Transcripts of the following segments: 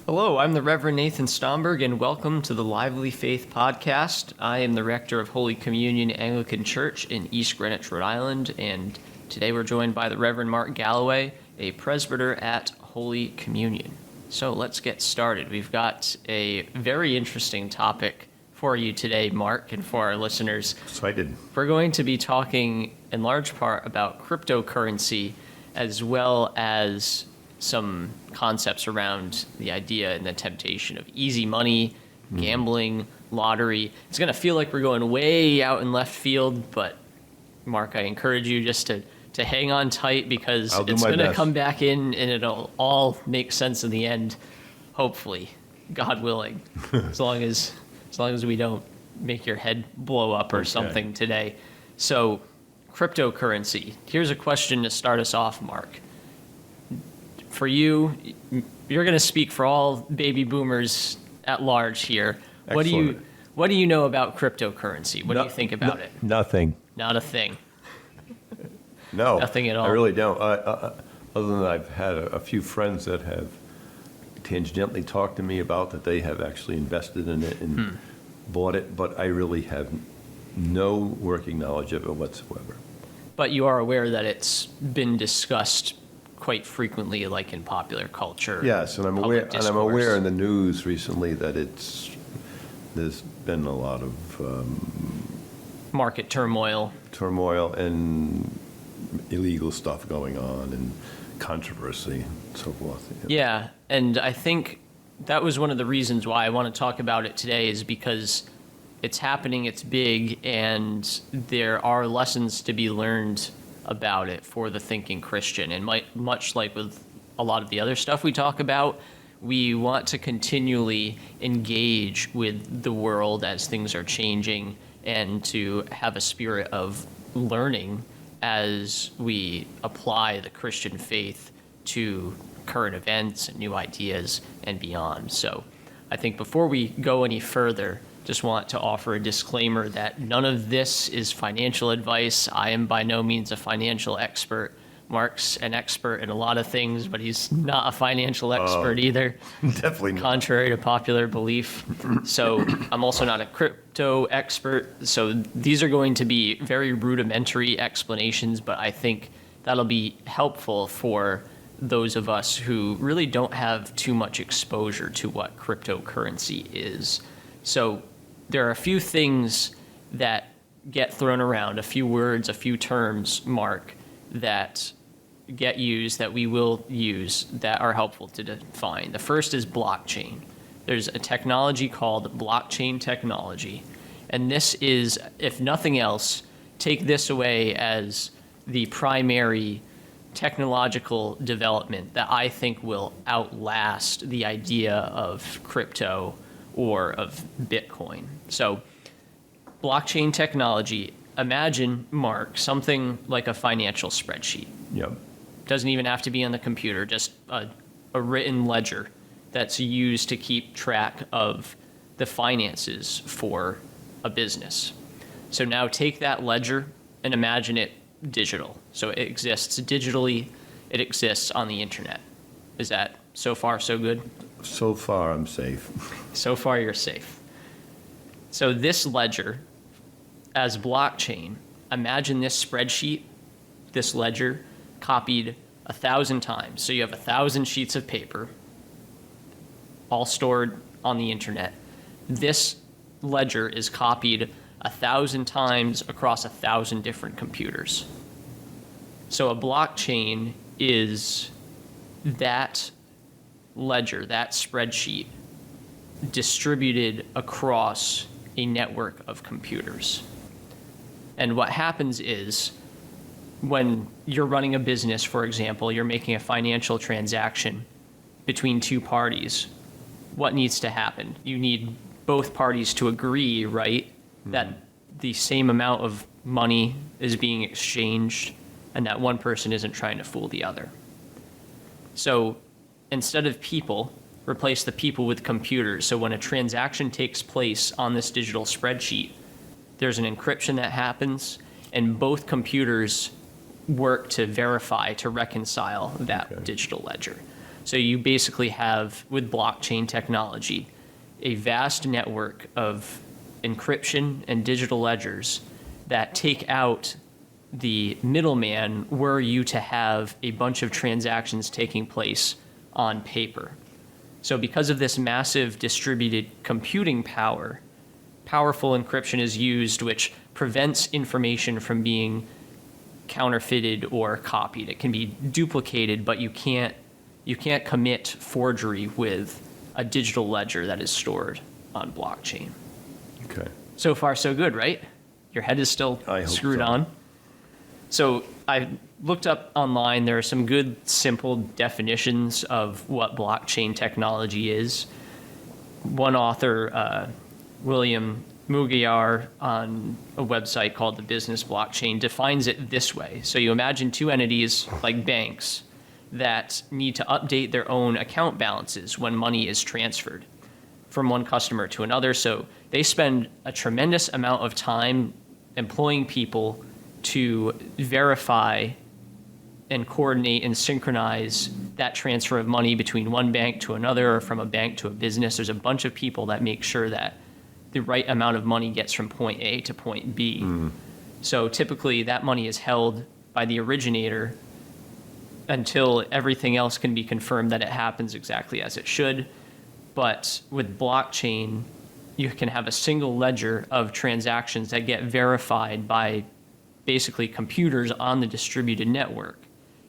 Hello, I'm the Reverend Nathan Stomberg, and welcome to the Lively Faith Podcast. I am the rector of Holy Communion Anglican Church in East Greenwich, Rhode Island, and today we're joined by the Reverend Mark Galloway, a presbyter at Holy Communion. So let's get started. We've got a very interesting topic for you today, Mark, and for our listeners. Excited. We're going to be talking in large part about cryptocurrency as well as some concepts around the idea and the temptation of easy money, gambling, lottery. It's going to feel like we're going way out in left field, but Mark, I encourage you just to hang on tight because it's going to come back in and it'll all make sense in the end, hopefully, God willing, as long as we don't make your head blow up or something today. So, cryptocurrency. Here's a question to start us off, Mark. For you, you're going to speak for all baby boomers at large here. Excellent. What do you know about cryptocurrency? What do you think about it? Nothing. Not a thing. No. Nothing at all. I really don't. Other than I've had a few friends that have tangentially talked to me about that they have actually invested in it and bought it, but I really have no working knowledge of it whatsoever. But you are aware that it's been discussed quite frequently, like in popular culture. Yes, and I'm aware. And I'm aware in the news recently that there's been a lot of market turmoil and illegal stuff going on and controversy and so forth. Yeah, and I think that was one of the reasons why I want to talk about it today is because it's happening, it's big, and there are lessons to be learned about it for the thinking Christian. And much like with a lot of the other stuff we talk about, we want to continually engage with the world as things are changing and to have a spirit of learning as we apply the Christian faith to current events and new ideas and beyond. So I think before we go any further, just want to offer a disclaimer that none of this is financial advice. I am by no means a financial expert. Mark's an expert in a lot of things, but he's not a financial expert either. Definitely not. Contrary to popular belief. So I'm also not a crypto expert. So these are going to be very rudimentary explanations, but I think that'll be helpful for those of us who really don't have too much exposure to what cryptocurrency is. So there are a few things that get thrown around, a few words, a few terms, Mark, that get used, that we will use, that are helpful to define. The first is blockchain. There's a technology called blockchain technology. And this is, if nothing else, take this away as the primary technological development that I think will outlast the idea of crypto or of Bitcoin. So blockchain technology, imagine, Mark, something like a financial spreadsheet. Yep. Doesn't even have to be on the computer, just a written ledger that's used to keep track of the finances for a business. So now take that ledger and imagine it digital. So it exists digitally, it exists on the internet. Is that so far so good? So far, I'm safe. So far, you're safe. So this ledger, as blockchain, imagine this spreadsheet, this ledger, copied 1,000 times. So you have 1,000 sheets of paper, all stored on the internet. This ledger is copied 1,000 times across 1,000 different computers. So a blockchain is that ledger, that spreadsheet, distributed across a network of computers. And what happens is when you're running a business, for example, you're making a financial transaction between two parties, what needs to happen? You need both parties to agree, right, that the same amount of money is being exchanged and that one person isn't trying to fool the other. So instead of people, replace the people with computers. So when a transaction takes place on this digital spreadsheet, there's an encryption that happens, and both computers work to verify, to reconcile that digital ledger. So you basically have, with blockchain technology, a vast network of encryption and digital ledgers that take out the middleman were you to have a bunch of transactions taking place on paper. So because of this massive distributed computing power, powerful encryption is used, which prevents information from being counterfeited or copied. It can be duplicated, but you can't commit forgery with a digital ledger that is stored on blockchain. Okay. So far, so good, right? Your head is still I hope screwed so. on. So I looked up online. There are some good, simple definitions of what blockchain technology is. One author, William Mugiar, on a website called The Business Blockchain, defines it this way. So you imagine two entities like banks that need to update their own account balances when money is transferred from one customer to another. So they spend a tremendous amount of time employing people to verify and coordinate and synchronize that transfer of money between one bank to another or from a bank to a business. There's a bunch of people that make sure that the right amount of money gets from point A to point B. So typically that money is held by the originator until everything else can be confirmed that it happens exactly as it should. But with blockchain, you can have a single ledger of transactions that get verified by basically computers on the distributed network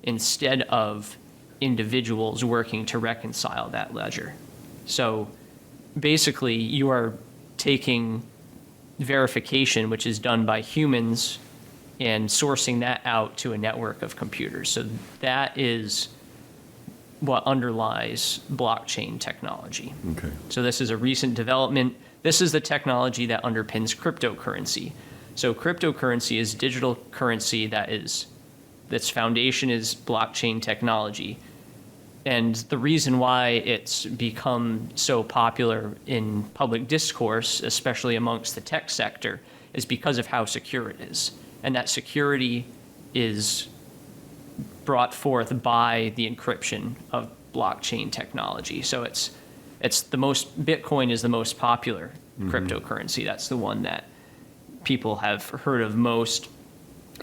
instead of individuals working to reconcile that ledger. So basically, you are taking verification, which is done by humans, and sourcing that out to a network of computers. So that is what underlies blockchain technology. Okay. So this is a recent development. This is the technology that underpins cryptocurrency. So cryptocurrency is digital currency its foundation is blockchain technology. And the reason why it's become so popular in public discourse, especially amongst the tech sector, is because of how secure it is. And that security is brought forth by the encryption of blockchain technology. So Bitcoin is the most popular cryptocurrency. That's the one that people have heard of most,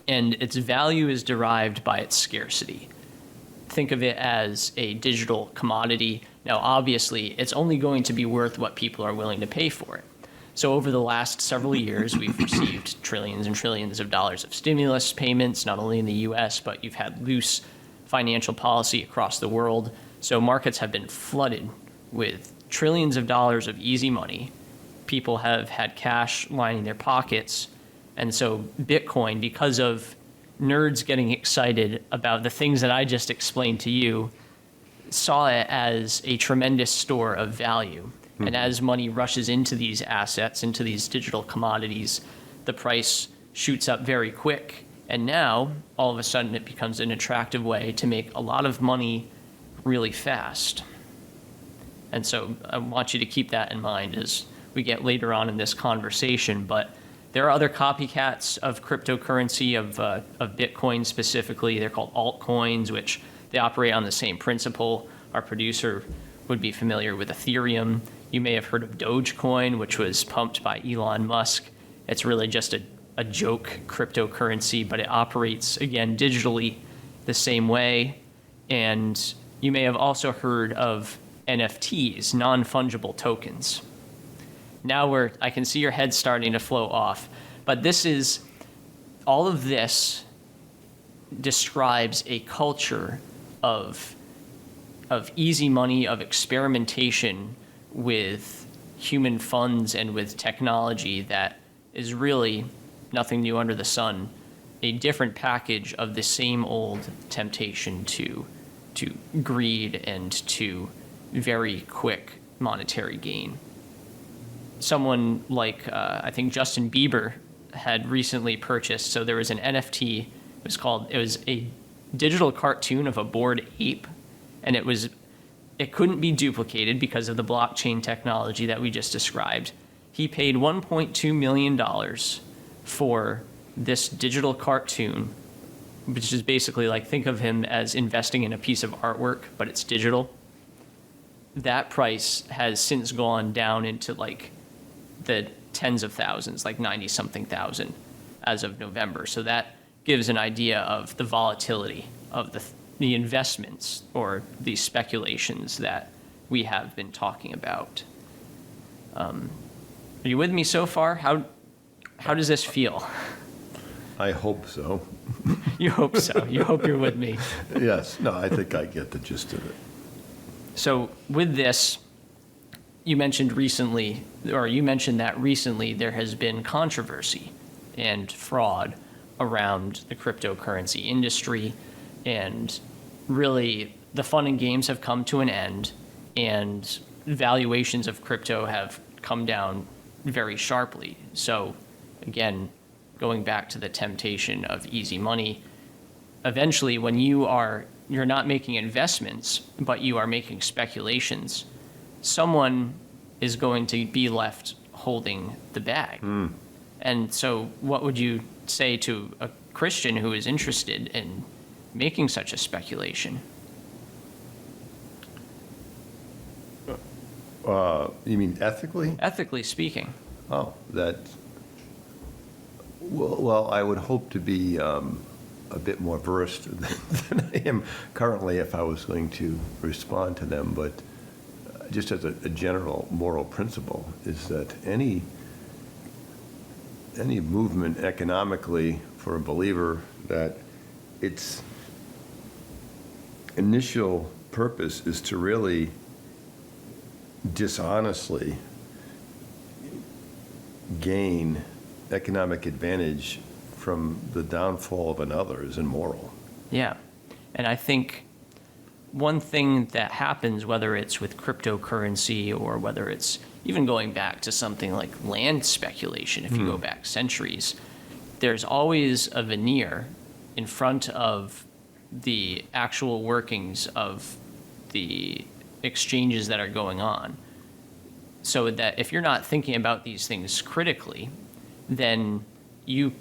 and its value is derived by its scarcity. Think of it as a digital commodity. Now, obviously, it's only going to be worth what people are willing to pay for it. So over the last several years, we've received trillions and trillions of dollars of stimulus payments, not only in the US, but you've had loose financial policy across the world. So markets have been flooded with trillions of dollars of easy money. People have had cash lining their pockets. And so Bitcoin, because of nerds getting excited about the things that I just explained to you, saw it as a tremendous store of value. And as money rushes into these assets, into these digital commodities, the price shoots up very quick. And now, all of a sudden, it becomes an attractive way to make a lot of money really fast. And so I want you to keep that in mind as we get later on in this conversation. But there are other copycats of cryptocurrency, of Bitcoin specifically. They're called altcoins, which they operate on the same principle. Our producer would be familiar with Ethereum. You may have heard of Dogecoin, which was pumped by Elon Musk. It's really just a joke cryptocurrency, but it operates, again, digitally the same way. And you may have also heard of NFTs, non-fungible tokens. Now I can see your head starting to flow off, but all of this describes a culture of easy money, of experimentation with human funds and with technology that is really nothing new under the sun, a different package of the same old temptation to greed and to very quick monetary gain. Someone like, I think Justin Bieber had recently purchased, so there was an NFT, it was a digital cartoon of a bored ape, and it couldn't be duplicated because of the blockchain technology that we just described. He paid $1.2 million for this digital cartoon, which is basically like, think of him as investing in a piece of artwork, but it's digital. that price has since gone down into like the tens of thousands, like 90 something thousand as of November. So that gives an idea of the volatility of the investments or the speculations that we have been talking about. Are you with me so far? How does this feel? I hope so. You hope so. You hope you're with me. Yes, no, I think I get the gist of it. So with this, you mentioned that recently there has been controversy and fraud around the cryptocurrency industry, and really the fun and games have come to an end, and valuations of crypto have come down very sharply. So again, going back to the temptation of easy money, eventually when you're not making investments, but you are making speculations, someone is going to be left holding the bag. And so what would you say to a Christian who is interested in making such a speculation? You mean ethically? Ethically speaking. Oh, well, I would hope to be a bit more versed than I am currently if I was going to respond to them. But just as a general moral principle is that any movement economically for a believer, that its initial purpose is to really dishonestly gain economic advantage from the downfall of another is immoral. Yeah. And I think one thing that happens, whether it's with cryptocurrency or whether it's even going back to something like land speculation, if you go back centuries, there's always a veneer in front of the actual workings of the exchanges that are going on. So that if you're not thinking about these things critically, then you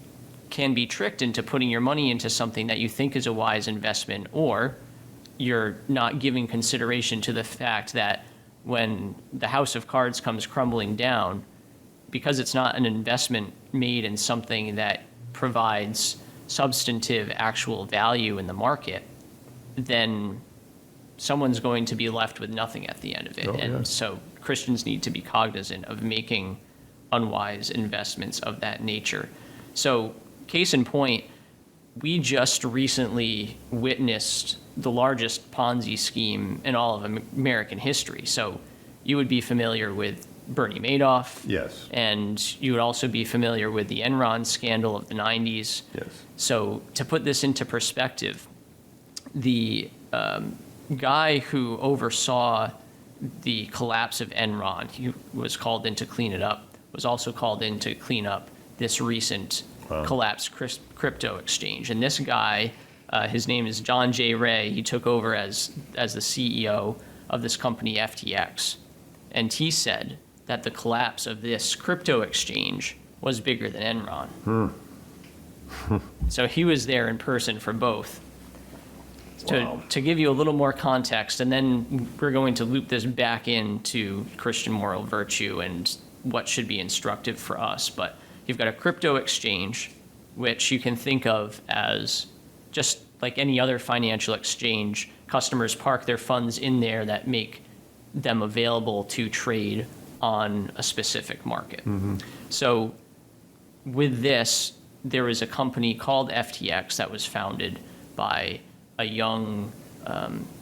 can be tricked into putting your money into something that you think is a wise investment, or you're not giving consideration to the fact that when the house of cards comes crumbling down, because it's not an investment made in something that provides substantive actual value in the market, then someone's going to be left with nothing at the end of it. And so Christians need to be cognizant of making unwise investments of that nature. So case in point, we just recently witnessed the largest Ponzi scheme in all of American history. So you would be familiar with Bernie Madoff. Yes. And you would also be familiar with the Enron scandal of the 90s. Yes. So to put this into perspective, the guy who oversaw the collapse of Enron, he was called in to clean it up, was also called in to clean up this recent collapsed crypto exchange. And this guy, his name is John J. Ray. He took over as the CEO of this company, FTX. And he said that the collapse of this crypto exchange was bigger than Enron. So he was there in person for both. To give you a little more context, and then we're going to loop this back into Christian moral virtue and what should be instructive for us. But you've got a crypto exchange, which you can think of as just like any other financial exchange. Customers park their funds in there that make them available to trade on a specific market. So with this, there is a company called FTX that was founded by a young,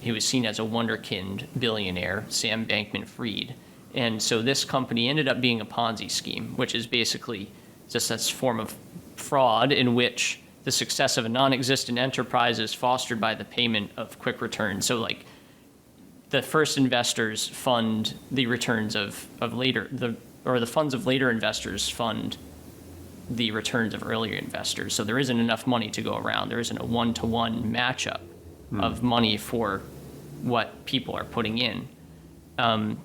he was seen as a wonderkind billionaire, Sam Bankman-Fried. And so this company ended up being a Ponzi scheme, which is basically just this form of fraud in which the success of a non-existent enterprise is fostered by the payment of quick returns. So like the first investors fund the returns of later, the funds of later investors fund the returns of earlier investors. So there isn't enough money to go around. There isn't a one-to-one matchup of money for what people are putting in. I'm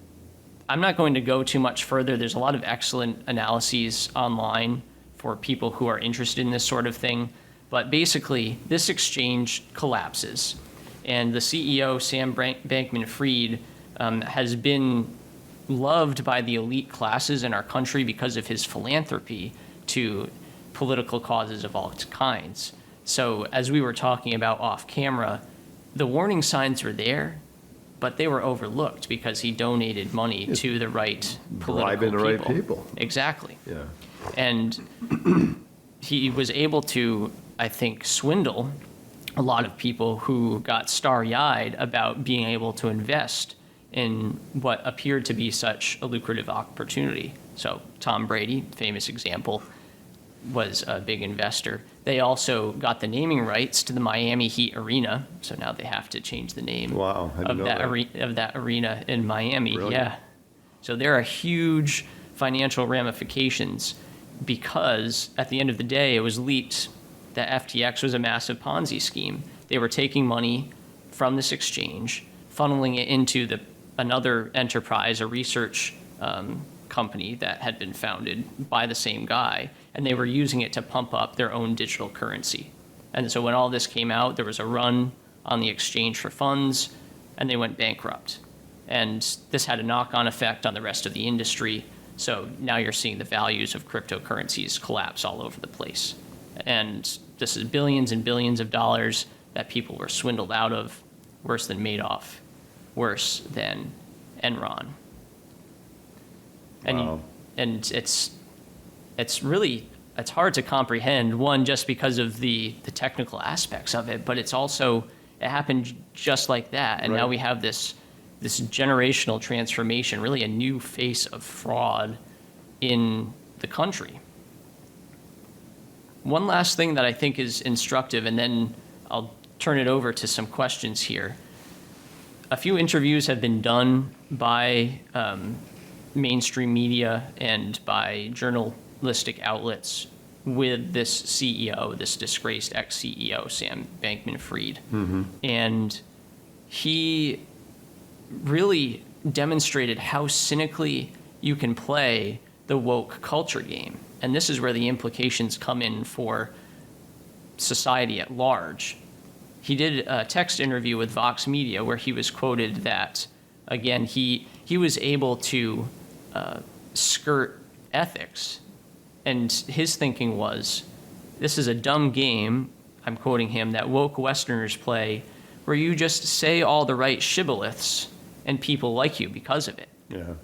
not going to go too much further. There's a lot of excellent analyses online for people who are interested in this sort of thing. But basically, this exchange collapses. And the CEO, Sam Bankman-Fried, has been loved by the elite classes in our country because of his philanthropy to political causes of all kinds. So as we were talking about off camera, the warning signs were there, but they were overlooked because he donated money to the right political Bribing the right people. people. Exactly. Yeah. And he was able to, I think, swindle a lot of people who got starry-eyed about being able to invest in what appeared to be such a lucrative opportunity. So Tom Brady, famous example, was a big investor. They also got the naming rights to the Miami Heat Arena, so now they have to change the name Wow, I didn't know that. of that arena in Miami. Really? Yeah. So there are huge financial ramifications because at the end of the day, it was leaked that FTX was a massive Ponzi scheme. They were taking money from this exchange, funneling it into another enterprise, a research company that had been founded by the same guy, and they were using it to pump up their own digital currency. And so when all this came out, there was a run on the exchange for funds, and they went bankrupt. And this had a knock-on effect on the rest of the industry. So now you're seeing the values of cryptocurrencies collapse all over the place. And this is billions and billions of dollars that people were swindled out of, worse than Madoff, worse than Enron. And, Wow. and it's hard to comprehend, one, just because of the technical aspects of it, but it happened just like that. And now Right. we have this generational transformation, really a new face of fraud in the country. One last thing that I think is instructive, and then I'll turn it over to some questions here. A few interviews have been done by mainstream media and by journalistic outlets with this CEO, this disgraced ex-CEO, Sam Bankman-Fried. Mm-hmm. And he really demonstrated how cynically you can play the woke culture game. And this is where the implications come in for society at large. He did a text interview with Vox Media where he was quoted that, again, he was able to skirt ethics. And his thinking was, this is a dumb game, I'm quoting him, that woke Westerners play where you just say all the right shibboleths and people like you because of it. Yeah.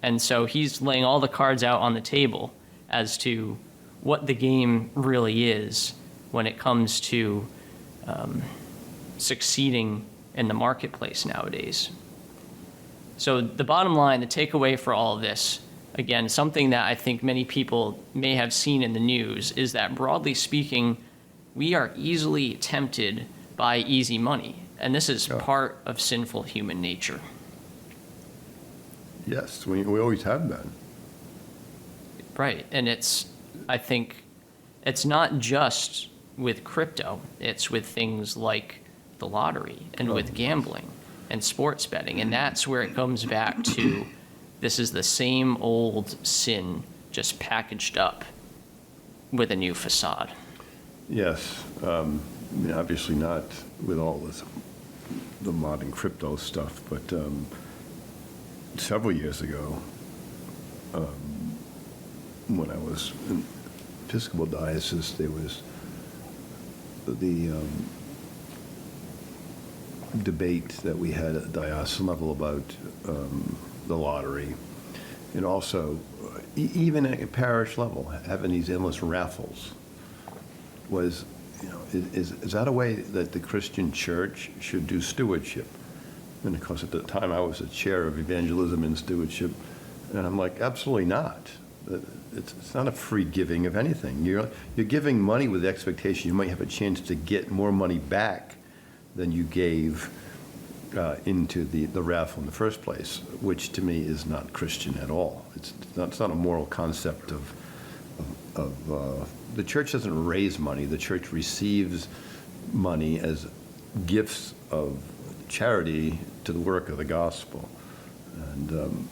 And so he's laying all the cards out on the table as to what the game really is when it comes to succeeding in the marketplace nowadays. So the bottom line, the takeaway for all of this, again, something that I think many people may have seen in the news, is that broadly speaking, we are easily tempted by easy money. And this is part of sinful human nature. Yes, we always have been. Right. And I think it's not just with crypto, it's with things like the lottery and with gambling and sports betting. And that's where it comes back to, this is the same old sin, just packaged up with a new facade. Yes, obviously not with all the modern crypto stuff, but several years ago, when I was in Episcopal Diocese, there was the debate that we had at diocesan level about the lottery, and also even at parish level, having these endless raffles. Was, is that a way that the Christian church should do stewardship? And of course, at the time, I was the chair of evangelism and stewardship, and I'm like, absolutely not. It's not a free giving of anything. You're giving money with the expectation you might have a chance to get more money back than you gave into the raffle in the first place, which to me is not Christian at all. It's not a moral concept of the church doesn't raise money. The church receives money as gifts of charity to the work of the gospel. And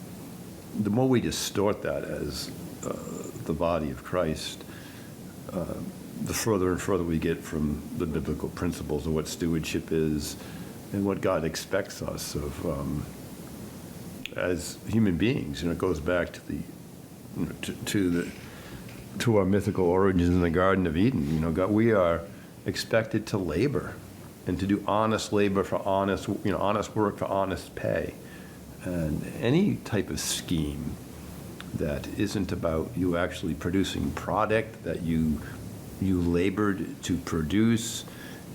the more we distort that as the body of Christ, the further and further we get from the biblical principles of what stewardship is and what God expects us of as human beings. It goes back to the, to our mythical origins in the Garden of Eden. God, we are expected to labor and to do honest labor for honest work for honest pay. And any type of scheme that isn't about you actually producing product that you labored to produce,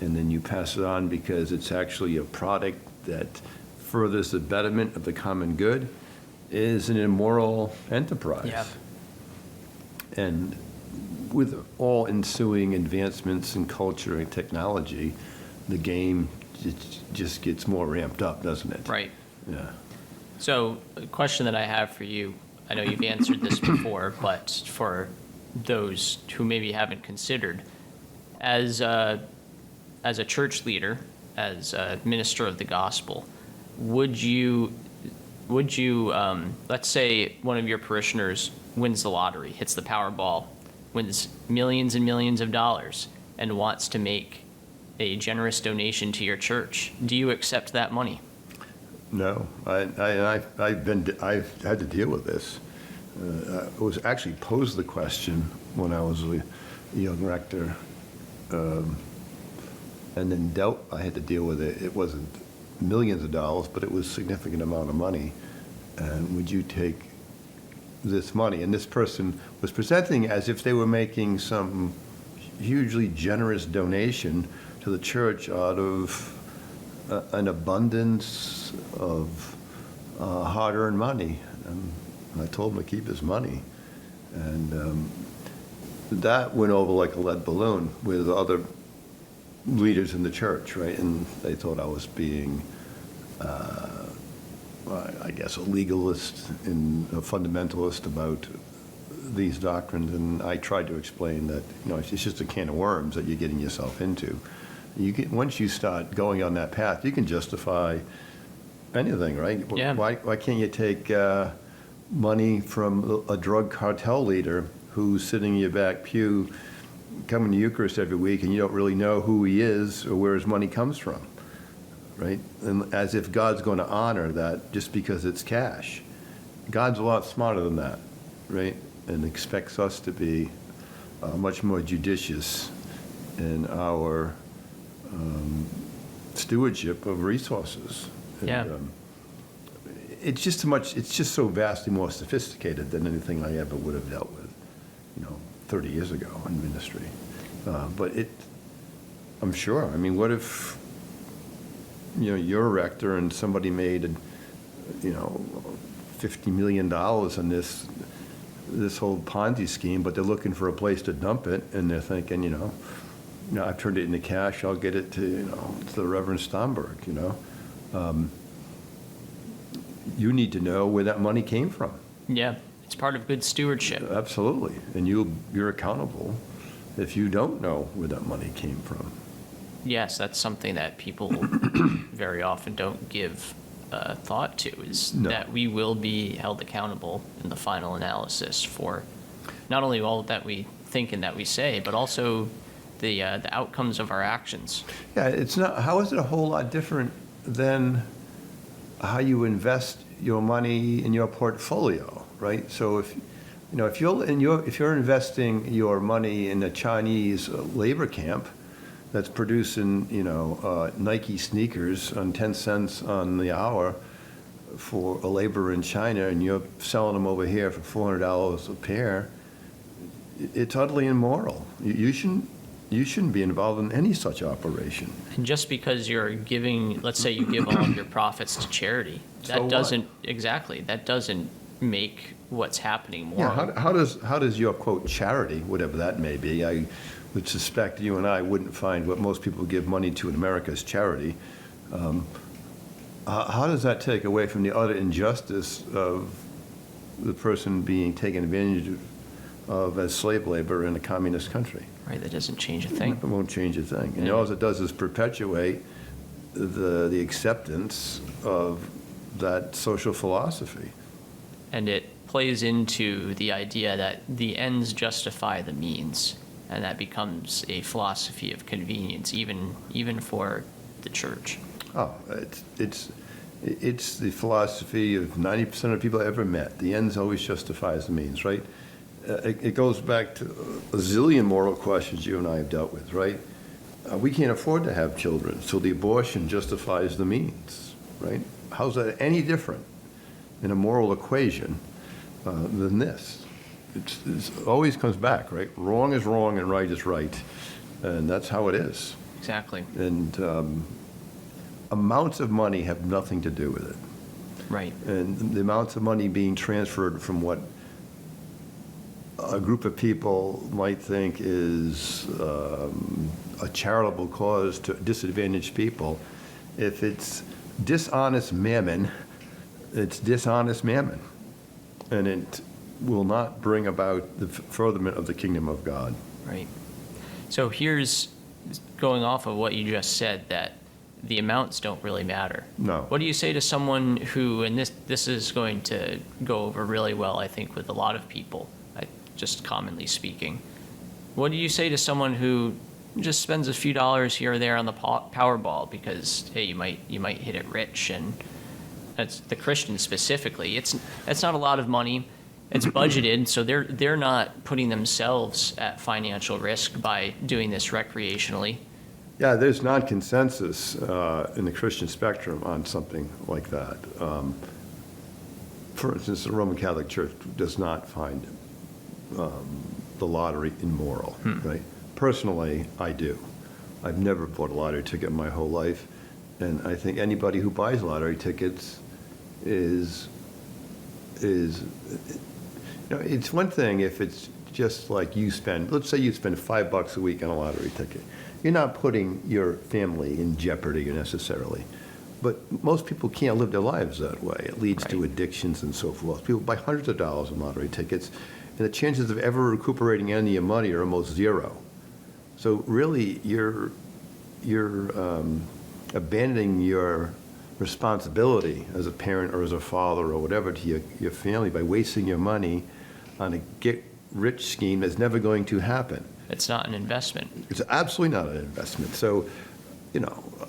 and then you pass it on because it's actually a product that furthers the betterment of the common good, is an immoral enterprise. Yeah. And with all ensuing advancements in culture and technology, the game just gets more ramped up, doesn't it? Right. Yeah. So, a question that I have for you, I know you've answered this before, but for those who maybe haven't considered, as a church leader, as a minister of the gospel, would you, let's say one of your parishioners wins the lottery, hits the Powerball, wins millions and millions of dollars, and wants to make a generous donation to your church, do you accept that money? No, I've had to deal with this. I was actually posed the question when I was a young rector, and then I had to deal with it. It wasn't millions of dollars, but it was a significant amount of money. And would you take this money? And this person was presenting as if they were making some hugely generous donation to the church out of an abundance of hard-earned money. And I told him to keep his money. And that went over like a lead balloon with other leaders in the church, right? And they thought I was being, I guess, a legalist and a fundamentalist about these doctrines. And I tried to explain that, it's just a can of worms that you're getting yourself into. Once you start going on that path, you can justify anything, right? Yeah. Why can't you take money from a drug cartel leader who's sitting in your back pew, coming to Eucharist every week, and you don't really know who he is or where his money comes from, right? And as if God's going to honor that just because it's cash. God's a lot smarter than that, right? And expects us to be much more judicious in our stewardship of resources. Yeah. And, it's just so vastly more sophisticated than anything I ever would have dealt with, 30 years ago in ministry. But I'm sure. I mean, what if, you're a rector and somebody made, $50 million on this whole Ponzi scheme, but they're looking for a place to dump it, and they're thinking, I've turned it into cash, I'll get it to the Reverend Stomberg, You need to know where that money came from. Yeah, it's part of good stewardship. Absolutely. And you're accountable if you don't know where that money came from. Yes, that's something that people very often don't give thought to, is that we will be held accountable in the final analysis for not only all that we think and that we say, but also the outcomes of our actions. Yeah, it's not. How is it a whole lot different than how you invest your money in your portfolio, right? So if you're investing your money in a Chinese labor camp that's producing Nike sneakers on 10 cents on the hour for a laborer in China, and you're selling them over here for $400 a pair, it's utterly immoral. You shouldn't be involved in any such operation. And just because you're giving, let's say you give all of your profits to charity, that doesn't make what's happening moral. Yeah, how does your, quote, charity, whatever that may be, I would suspect you and I wouldn't find what most people give money to in America as charity. How does that take away from the utter injustice of the person being taken advantage of as slave labor in a communist country? Right, that doesn't change a thing. It won't change a thing. And all it does is perpetuate the acceptance of that social philosophy. And it plays into the idea that the ends justify the means, and that becomes a philosophy of convenience, even for the church. Oh, it's It's the philosophy of 90% of people I ever met. The ends always justifies the means, right? It goes back to a zillion moral questions you and I have dealt with, right? We can't afford to have children, so the abortion justifies the means, right? How's that any different in a moral equation than this? It always comes back, right? Wrong is wrong and right is right, and that's how it is. Exactly. And amounts of money have nothing to do with it. Right. And the amounts of money being transferred from what a group of people might think is a charitable cause to disadvantaged people, if it's dishonest mammon, it's dishonest mammon. And it will not bring about the furtherment of the kingdom of God. Right. So here's going off of what you just said, that the amounts don't really matter. No. What do you say to someone who, and this is going to go over really well, I think, with a lot of people, just commonly speaking. What do you say to someone who just spends a few dollars here or there on the Powerball because, hey, you might hit it rich, and that's the Christians specifically. It's not a lot of money. It's budgeted, so they're not putting themselves at financial risk by doing this recreationally. Yeah, there's non-consensus in the Christian spectrum on something like that. For instance, the Roman Catholic Church does not find the lottery immoral, right? Personally, I do. I've never bought a lottery ticket in my whole life, and I think anybody who buys lottery tickets is it's one thing if it's just like let's say you spend $5 a week on a lottery ticket. You're not putting your family in jeopardy necessarily. But most people can't live their lives that way. It leads to addictions and so forth. People buy hundreds of dollars in lottery tickets, and the chances of ever recuperating any of your money are almost zero. So really, you're abandoning your responsibility as a parent or as a father or whatever to your family by wasting your money on a get-rich scheme that's never going to happen. It's not an investment. It's absolutely not an investment. So,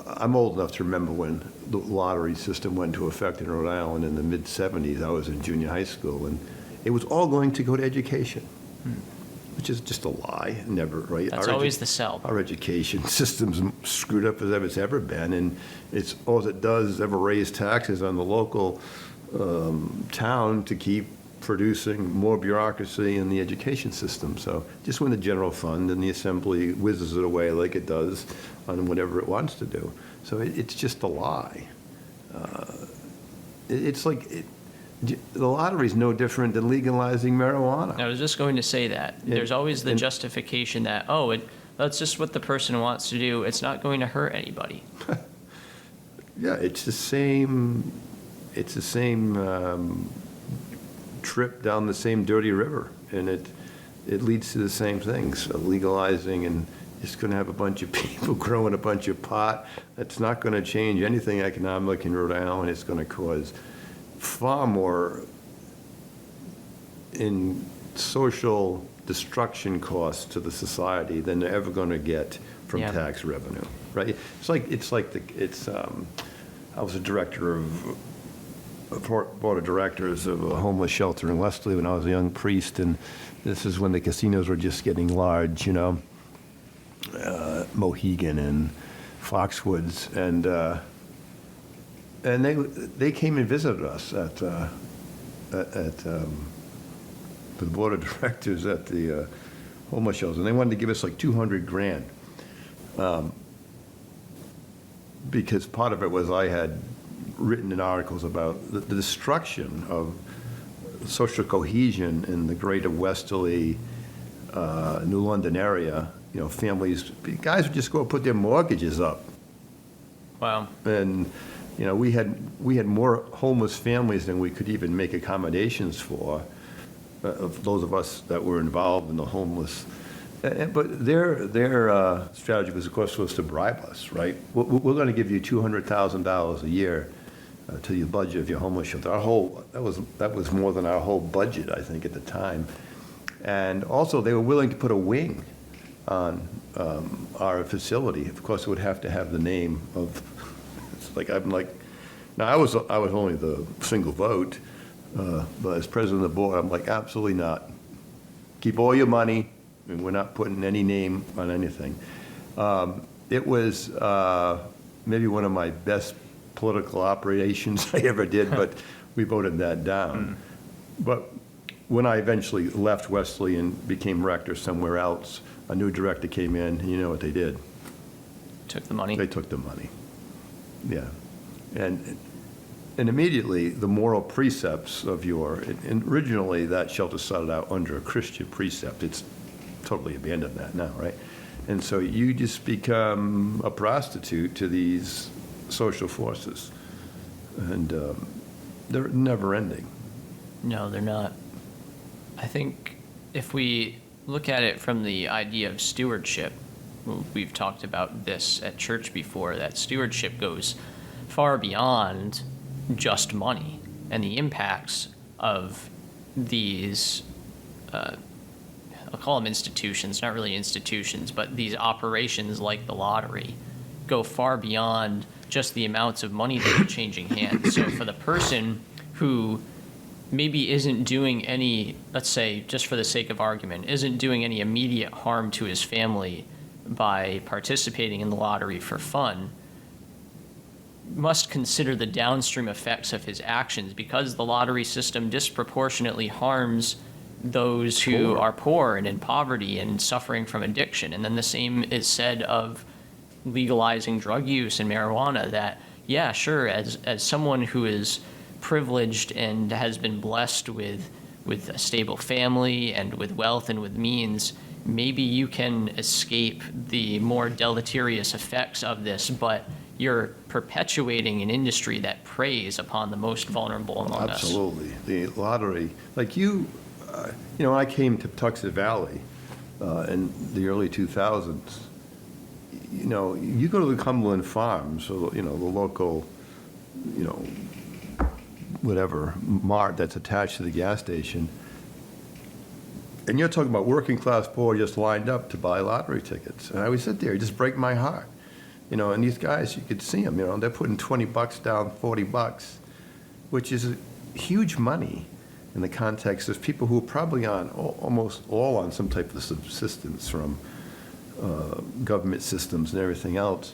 I'm old enough to remember when the lottery system went into effect in Rhode Island in the mid-'70s. I was in junior high school, and it was all going to go to education, which is just a lie. Never, right? That's always the sell. Our education system's screwed up as it's ever been, and all it does is ever raise taxes on the local town to keep producing more bureaucracy in the education system. So just when the general fund and the assembly whizzes it away like it does on whatever it wants to do. So it's just a lie. It's like the lottery is no different than legalizing marijuana. I was just going to say that. There's always the justification that, that's just what the person wants to do. It's not going to hurt anybody. Yeah, it's the same trip down the same dirty river, and it leads to the same things, legalizing, and it's going to have a bunch of people growing a bunch of pot. That's not going to change anything economic in Rhode Island. It's going to cause far more in social destruction costs to the society than they're ever going to get from tax revenue, right? I was a director of board of directors of a homeless shelter in Wesley when I was a young priest, and this is when the casinos were just getting large, Mohegan and Foxwoods, and they came and visited us at the board of directors at the homeless shelter, and they wanted to give us like $200,000, because part of it was I had written in articles about the destruction of social cohesion in the greater Westerly, New London area. Guys would just go and put their mortgages up. Wow. And, we had more homeless families than we could even make accommodations for, of those of us that were involved in the homeless. But their strategy was, of course, was to bribe us, right? We're going to give you $200,000 a year to your budget of your homeless shelter. That was more than our whole budget, I think, at the time. And also, they were willing to put a wing on our facility. Of course, it would have to have the name of. I'm like Now, I was only the single vote, but as president of the board, I'm like, absolutely not. Keep all your money, and we're not putting any name on anything. It was maybe one of my best political operations I ever did, but we voted that down. But when I eventually left Wesley and became rector somewhere else, a new director came in, and you know what they did? Took the money. They took the money. Yeah. And immediately, the moral precepts of and originally that shelter started out under a Christian precept. It's totally abandoned that now, right? And so you just become a prostitute to these social forces. And they're never ending. No, they're not. I think if we look at it from the idea of stewardship, we've talked about this at church before, that stewardship goes far beyond just money and the impacts of these, I'll call them institutions, not really institutions, but these operations like the lottery go far beyond just the amounts of money that are changing hands. So for the person who maybe isn't doing any, let's say, just for the sake of argument, isn't doing any immediate harm to his family by participating in the lottery for fun, must consider the downstream effects of his actions, because the lottery system disproportionately harms those who are poor and in poverty and suffering from addiction. And then the same is said of legalizing drug use and marijuana, that, yeah, sure, as someone who is privileged and has been blessed with a stable family and with wealth and with means, maybe you can escape the more deleterious effects of this, but you're perpetuating an industry that preys upon the most vulnerable among us. Absolutely. The lottery, like you know, I came to Tuxet Valley in the early 2000s. You know, you go to the Cumberland Farms, or, you know, the local, you know, whatever, mart that's attached to the gas station, and you're talking about working class poor just lined up to buy lottery tickets. And I would sit there, it just break my heart. You know, and these guys, you could see them, you know, they're putting $20 down, $40, which is huge money in the context of people who are probably on, almost all on some type of subsistence from government systems and everything else.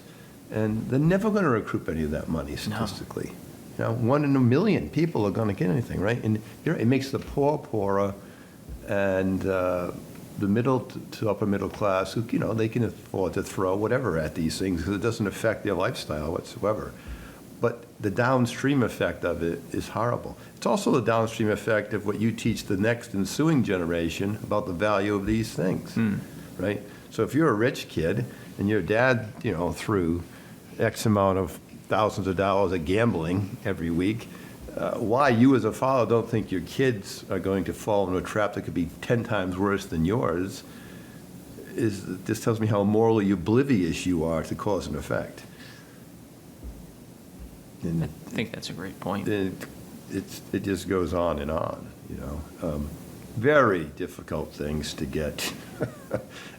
And they're never going to recoup any of that money statistically. No. You know, 1 in a million people are going to get anything, right? And you know, it makes the poor poorer, and the middle to upper middle class, who, you know, they can afford to throw whatever at these things because it doesn't affect their lifestyle whatsoever. But the downstream effect of it is horrible. It's also the downstream effect of what you teach the next ensuing generation about the value of these things, right? So if you're a rich kid and your dad, you know, threw X amount of thousands of dollars at gambling every week, why you as a father don't think your kids are going to fall into a trap that could be 10 times worse than yours this tells me how morally oblivious you are to cause and effect. And I think that's a great point. it just goes on, you know. Very difficult things to get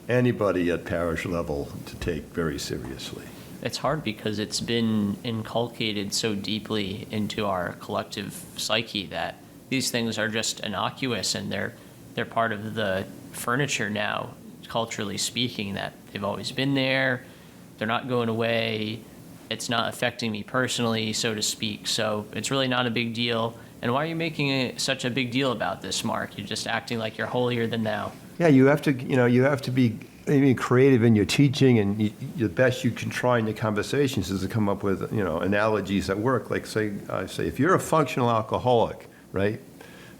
anybody at parish level to take very seriously. It's hard because it's been inculcated so deeply into our collective psyche that these things are just innocuous, and they're part of the furniture now, culturally speaking, that they've always been there. They're not going away. It's not affecting me personally, so to speak. So it's really not a big deal. And why are you making such a big deal about this, Mark? You're just acting like you're holier than thou. Yeah, you have to be creative in your teaching, and the best you can try in your conversations is to come up with, you know, analogies that work. Like, say, if you're a functional alcoholic, right?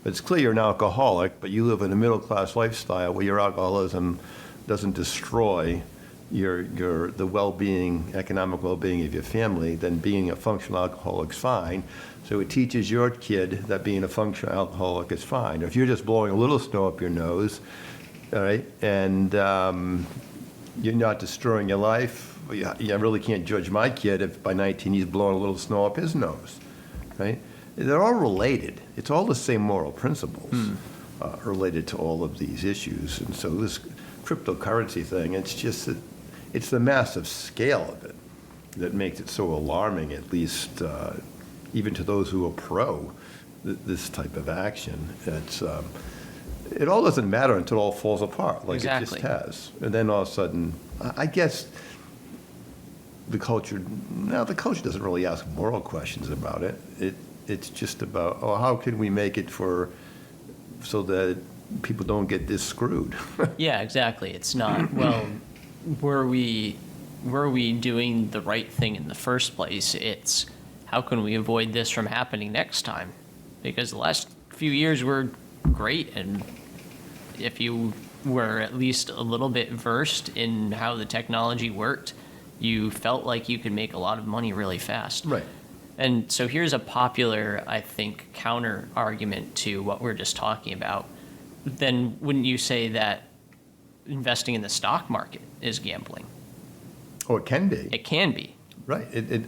But it's clear you're an alcoholic, but you live in a middle-class lifestyle where your alcoholism doesn't destroy the well-being, economic well-being of your family, then being a functional alcoholic is fine. So it teaches your kid that being a functional alcoholic is fine. If you're just blowing a little snow up your nose, all right, and you're not destroying your life, you really can't judge my kid if by 19 he's blowing a little snow up his nose, right? They're all related. It's all the same moral principles related to all of these issues. And so this cryptocurrency thing, it's just that it's the massive scale of it that makes it so alarming, at least even to those who are pro this type of action. It all doesn't matter until it all falls apart, like it just has. And then all of a sudden, I guess the culture doesn't really ask moral questions about it. It's just about, oh, how can we make it so that people don't get this screwed? Yeah, exactly. It's not, well, were we doing the right thing in the first place? It's how can we avoid this from happening next time? Because the last few years were great, and if you were at least a little bit versed in how the technology worked, you felt like you could make a lot of money really fast. Right. And so here's a popular, I think, counter argument to what we're just talking about. Then wouldn't you say that investing in the stock market is gambling? Oh, it can be. It can be. Right.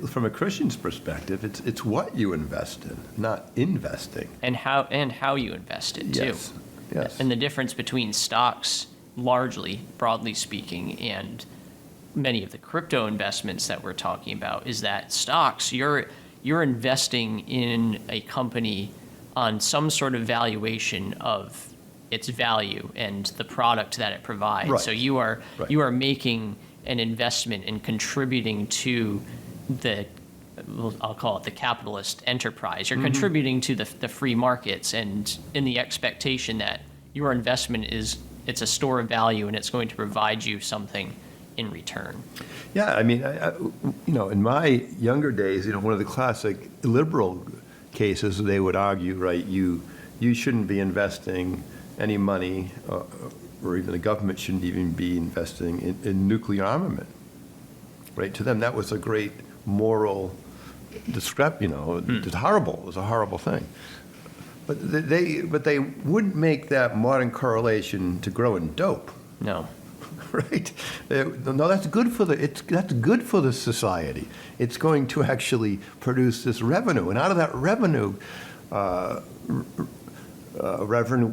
From a Christian's perspective, it's what you invest in, not investing. And how you invest it too. Yes. Yes. And the difference between stocks, largely, broadly speaking, and many of the crypto investments that we're talking about is that stocks, you're investing in a company on some sort of valuation of its value and the product that it provides. Right. So you are making an investment and contributing to I'll call it the capitalist enterprise. You're contributing to the free markets, and in the expectation that your investment it's a store of value and it's going to provide you something in return. Yeah, I mean, in my younger days, one of the classic liberal cases, they would argue, right, you shouldn't be investing any money, or even the government shouldn't even be investing in nuclear armament. Right? To them, that was a great moral discrepancy. It's horrible. It was a horrible thing. But they wouldn't make that modern correlation to growing dope. No. Right? No, that's good for the society. It's going to actually produce this revenue, and out of that revenue,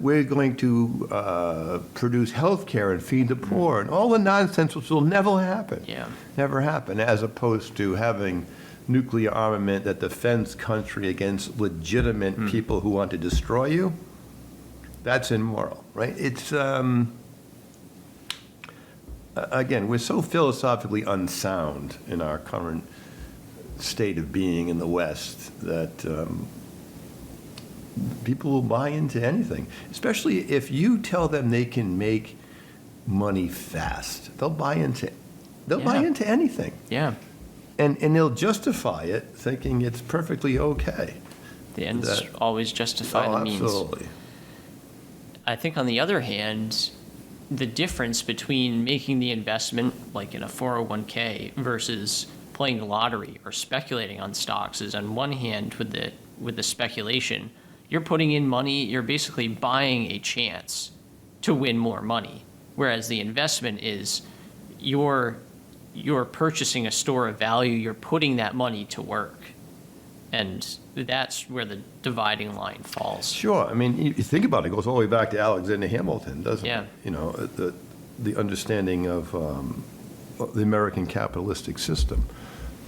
we're going to produce health care and feed the poor, and all the nonsense which will never happen. Yeah. Never happen, as opposed to having nuclear armament that defends country against legitimate people who want to destroy you. That's immoral, right? It's again, we're so philosophically unsound in our current state of being in the West that people will buy into anything, especially if you tell them they can make money fast. They'll buy into anything. Yeah. And they'll justify it thinking it's perfectly okay. The ends always justify the means. Absolutely. I think on the other hand, the difference between making the investment, like in a 401k, versus playing the lottery or speculating on stocks is, on one hand, with the speculation, you're putting in money, you're basically buying a chance to win more money. Whereas the investment is you're purchasing a store of value, you're putting that money to work. And that's where the dividing line falls. Sure. I mean, you think about it, it goes all the way back to Alexander Hamilton, doesn't Yeah. it? The understanding of the American capitalistic system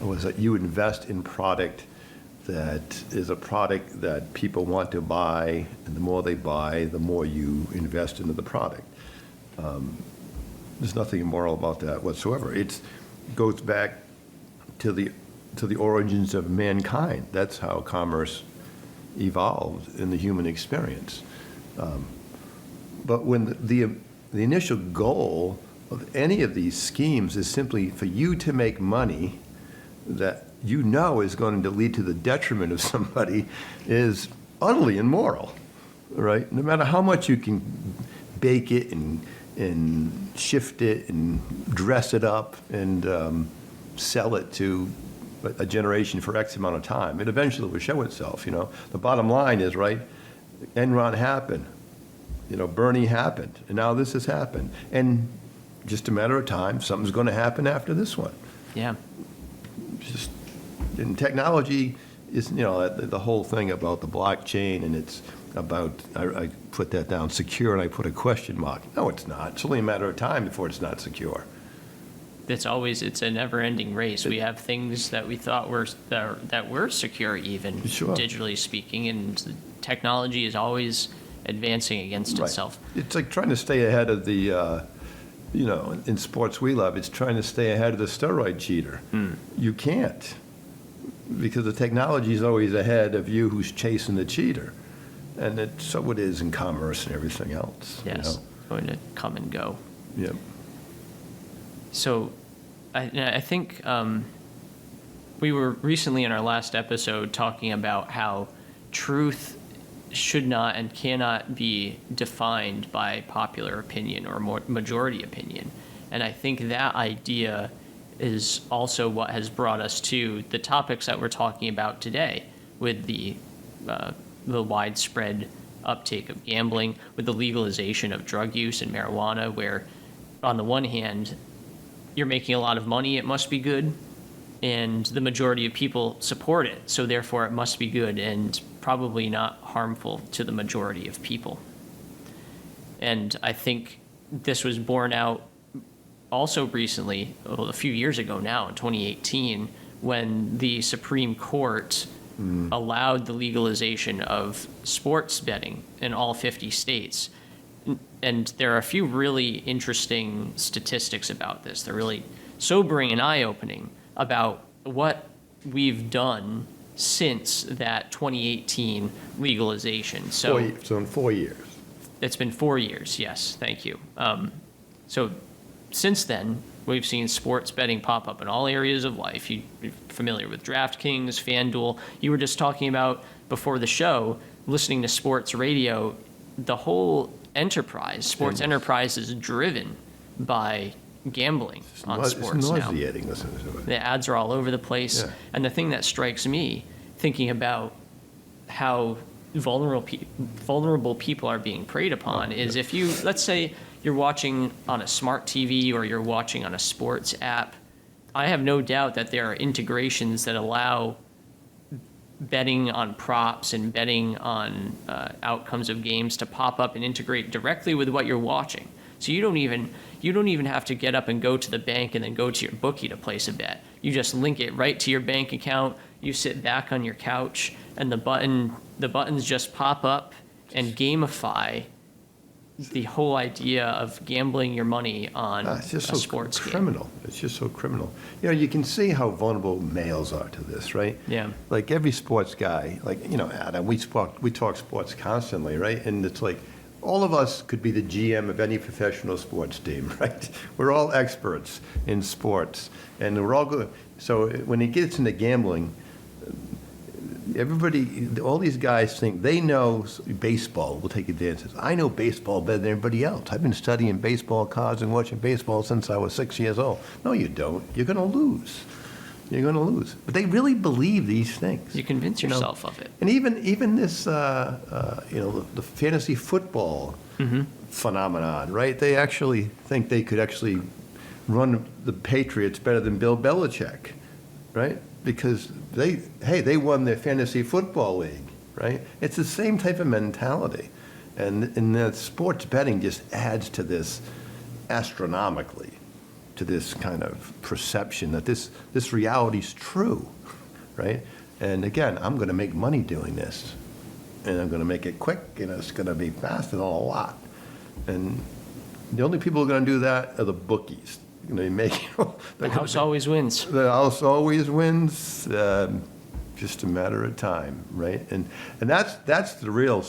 was that you invest in product that is a product that people want to buy, and the more they buy, the more you invest into the product. There's nothing immoral about that whatsoever. It goes back to the origins of mankind. That's how commerce evolved in the human experience. But when the initial goal of any of these schemes is simply for you to make money that is going to lead to the detriment of somebody, is utterly immoral, right? No matter how much you can bake it and shift it and dress it up and sell it to a generation for X amount of time, it eventually will show itself. The bottom line is, right, Enron happened, Bernie happened, and now this has happened, and just a matter of time, something's going to happen after this one. Yeah. And technology is, the whole thing about the blockchain, and it's about, I put that down, secure, and I put a question mark. No, it's not. It's only a matter of time before it's not secure. it's a never-ending race. We have things that we thought that were secure, even Sure. digitally speaking, and the technology is always advancing against Right. itself. It's like trying to stay ahead of the, in sports we love, it's trying to stay ahead of the steroid cheater. You can't, because the technology is always ahead of you who's chasing the cheater. And so it is in commerce and everything else. Yes, going to come and go. Yeah. So I think we were recently in our last episode talking about how truth should not and cannot be defined by popular opinion or majority opinion. And I think that idea is also what has brought us to the topics that we're talking about today, with the widespread uptake of gambling, with the legalization of drug use and marijuana, where on the one hand, you're making a lot of money, it must be good, and the majority of people support it, so therefore it must be good and probably not harmful to the majority of people. And I think this was borne out also recently, a few years ago now, in 2018, when the Supreme Court allowed the legalization of sports betting in all 50 states. And there are a few really interesting statistics about this. They're really sobering and eye-opening about what we've done since that 2018 legalization. So In 4 years. it's been 4 years, yes, thank you. So since then, we've seen sports betting pop up in all areas of life. You're familiar with DraftKings, FanDuel. You were just talking about, before the show, listening to sports radio. The whole enterprise, sports enterprise, is driven by gambling on sports It's now. nauseating listening to it. The ads are all over the place. Yeah. And the thing that strikes me, thinking about how vulnerable people are being preyed upon, is if you, let's say you're watching on a smart TV or you're watching on a sports app, I have no doubt that there are integrations that allow betting on props and betting on outcomes of games to pop up and integrate directly with what you're watching. So you don't even have to get up and go to the bank and then go to your bookie to place a bet. You just link it right to your bank account. You sit back on your couch, and the buttons just pop up and gamify the whole idea of gambling your money on It's just a so sports game. criminal. It's just so criminal. You can see how vulnerable males are to this, right? Yeah. Like every sports guy, Adam, we talk sports constantly, right? And it's like all of us could be the GM of any professional sports team, right? We're all experts in sports, and we're all good. So when it gets into gambling, all these guys think they know baseball will take advantage. I know baseball better than everybody else. I've been studying baseball cards and watching baseball since I was 6 years old. No, you don't. You're going to lose. You're going to lose. But they really believe these things. You convince yourself of it. And even this, the fantasy football phenomenon, right? They actually think they could actually run the Patriots better than Bill Belichick, right? Because they won their fantasy football league, right? It's the same type of mentality. And the sports betting just adds to this astronomically, to this kind of perception that this reality is true, right? And again, I'm going to make money doing this, and I'm going to make it quick, and it's going to be fast and a lot. And the only people who are going to do that are the bookies. The house always wins. The house always wins, just a matter of time, right? And that's the real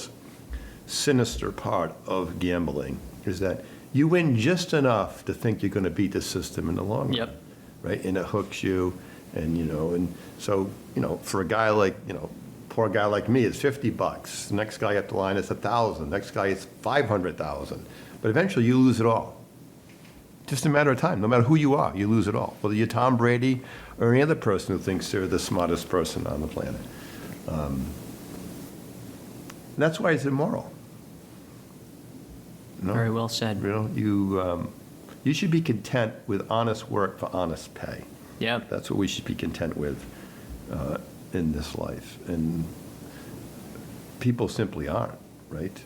sinister part of gambling, is that you win just enough to think you're going to beat the system in the long run. Yep. Right? And it hooks you, and so, for a guy like, poor guy like me, it's $50. The next guy up the line is $1,000. Next guy is $500,000. But eventually you lose it all. Just a matter of time. No matter who you are, you lose it all. Whether you're Tom Brady or any other person who thinks they're the smartest person on the planet. That's why it's immoral. Very well said. You should be content with honest work for honest pay. Yeah. That's what we should be content with in this life. And people simply aren't, right?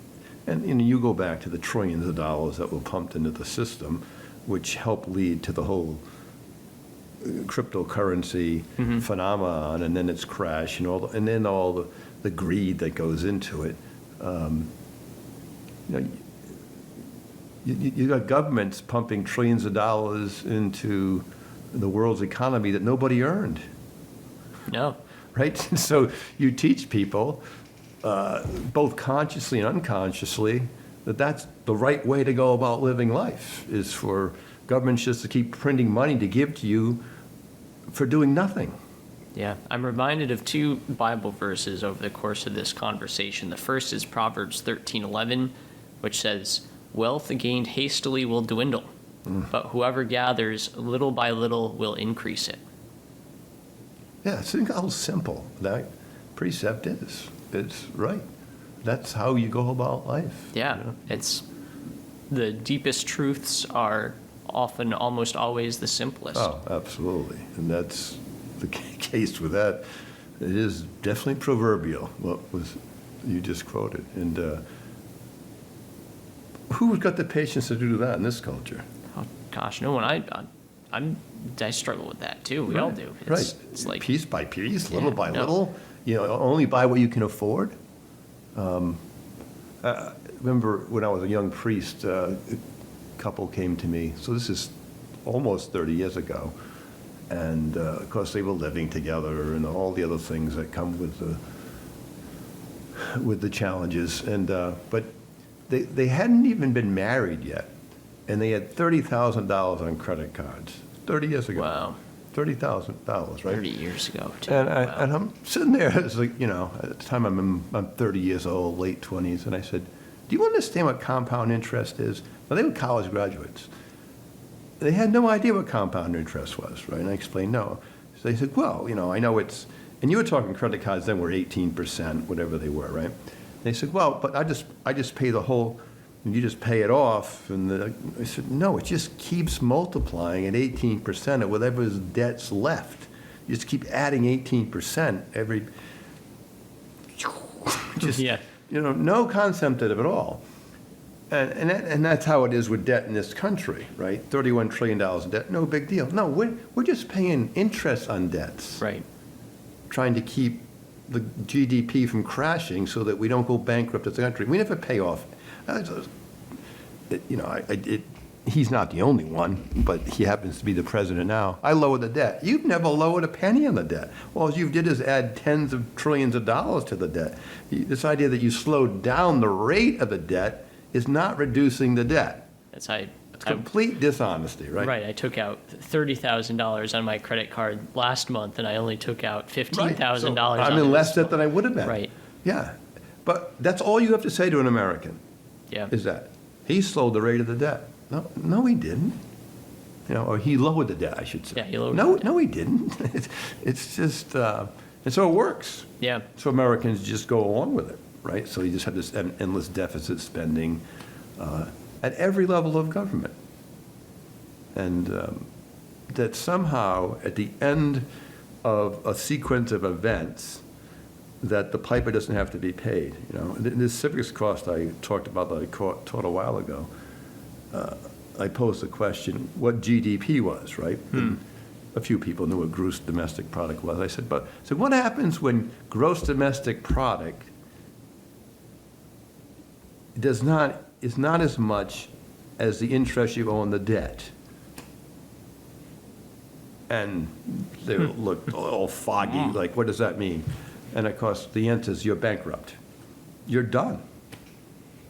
And you go back to the trillions of dollars that were pumped into the system, which helped lead to the whole cryptocurrency phenomenon, and then its crash, and then all the greed that goes into it. You know, you got governments pumping trillions of dollars into the world's economy that nobody earned, No. right? So you teach people, both consciously and unconsciously, that that's the right way to go about living life, is for governments just to keep printing money to give to you for doing nothing. Yeah, I'm reminded of two Bible verses over the course of this conversation. The first is Proverbs 13:11, which says, "Wealth gained hastily will dwindle, but whoever gathers little by little will increase it." Yeah, think how simple that precept is. It's right. That's how you go about life. Yeah, you know? it's the deepest truths are often almost always the simplest. Oh, absolutely. And that's the case with that. It is definitely proverbial, what was you just quoted. And who's got the patience to do that in this culture? Oh, gosh, no one. I struggle with that too. We all do. Right. It's like piece by piece, little Yeah, by no. little. Only buy what you can afford. I remember when I was a young priest, a couple came to me. So this is almost 30 years ago. And of course, they were living together and all the other things that come with the challenges. And but they hadn't even been married yet, and they had $30,000 on credit cards. 30 years ago. wow, $30,000, right? 30 years ago. Too. And Wow. I'm sitting there, it's like, at the time I'm 30 years old, late 20s, and I said, "Do you understand what compound interest is?" Well, they were college graduates. They had no idea what compound interest was, right? And I explained, no. So they said, "Well, I know it's," and you were talking credit cards then were 18%, whatever they were, right? They said, "Well, but I just pay the whole, and you just pay it off." And I said, "No, it just keeps multiplying at 18% of whatever's debt's left. You just keep adding 18% every, just, Yeah. no concept of it at all." And that's how it is with debt in this country, right? $31 trillion in debt, no big deal. No, we're just paying interest on debts, Right. trying to keep the GDP from crashing so that we don't go bankrupt as a country. We never pay off. He's not the only one, but he happens to be the president now. I lowered the debt. You've never lowered a penny on the debt. All you did is add tens of trillions of dollars to the debt. This idea that you slowed down the rate of the debt is not reducing the debt. It's It's complete dishonesty, right? Right. I took out $30,000 on my credit card last month, and I only took out $15,000. I'm in less debt than I would have been. Right. Yeah. But that's all you have to say to an American, Yeah. is that he slowed the rate of the debt. No, he didn't. Or he lowered the debt, I should say. Yeah, he lowered No, the debt. no, he didn't. It's just, and so it works. Yeah. So Americans just go along with it, right? So you just have this endless deficit spending at every level of government. And that somehow, at the end of a sequence of events, that the piper doesn't have to be paid. This civics cost I talked about that I taught a while ago, I posed the question what GDP was, right? And a few people knew what gross domestic product was. I said, so what happens when gross domestic product is not as much as the interest you owe on the debt? And they looked all foggy, like, what does that mean? And of course, the answer is you're bankrupt. You're done.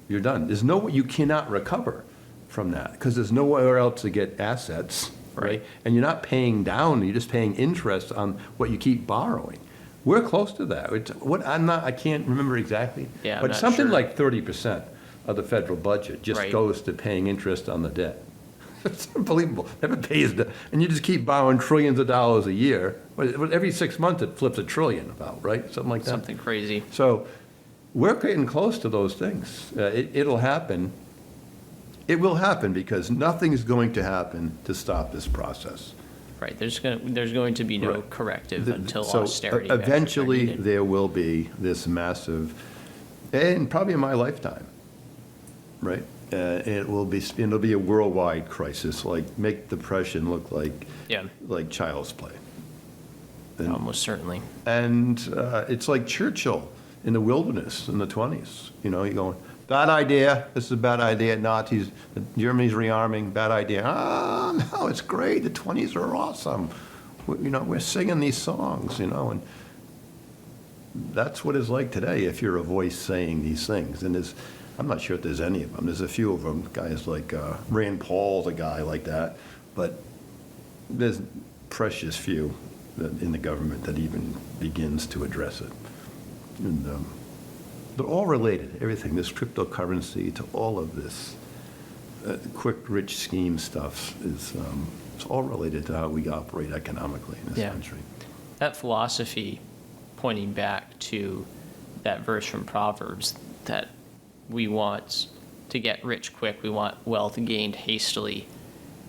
You're done. You cannot recover from that because there's nowhere else to get assets, right? And you're not paying down, you're just paying interest on what you keep borrowing. We're close to that. I can't remember exactly, Yeah, I'm but not something sure. like 30% of the federal budget just Right. goes to paying interest on the debt. It's unbelievable. Never pays the, and you just keep borrowing trillions of dollars a year. Every 6 months it flips $1 trillion about, right? Something like that. Something crazy. So we're getting close to those things. It'll happen. It will happen because nothing is going to happen to stop this process. Right. There's going to be no Right. corrective until So austerity. measures are eventually needed. there will be this massive, and probably in my lifetime, right? It'll be a worldwide crisis, like make depression look Yeah, like child's play. almost certainly. And it's like Churchill in the wilderness in the 20s. You know, you're going, bad idea, this is a bad idea, Nazis, Germany's rearming, bad idea. Ah, no, it's great, the 20s are awesome. We're singing these songs, and that's what it's like today if you're a voice saying these things. And I'm not sure if there's any of them. There's a few of them, guys like Rand Paul's a guy like that, but there's precious few in the government that even begins to address it. And they're all related, everything, this cryptocurrency to all of this quick, rich scheme stuff it's all related to how we operate economically in this country. That philosophy, pointing back to that verse from Proverbs, that we want to get rich quick, we want wealth gained hastily,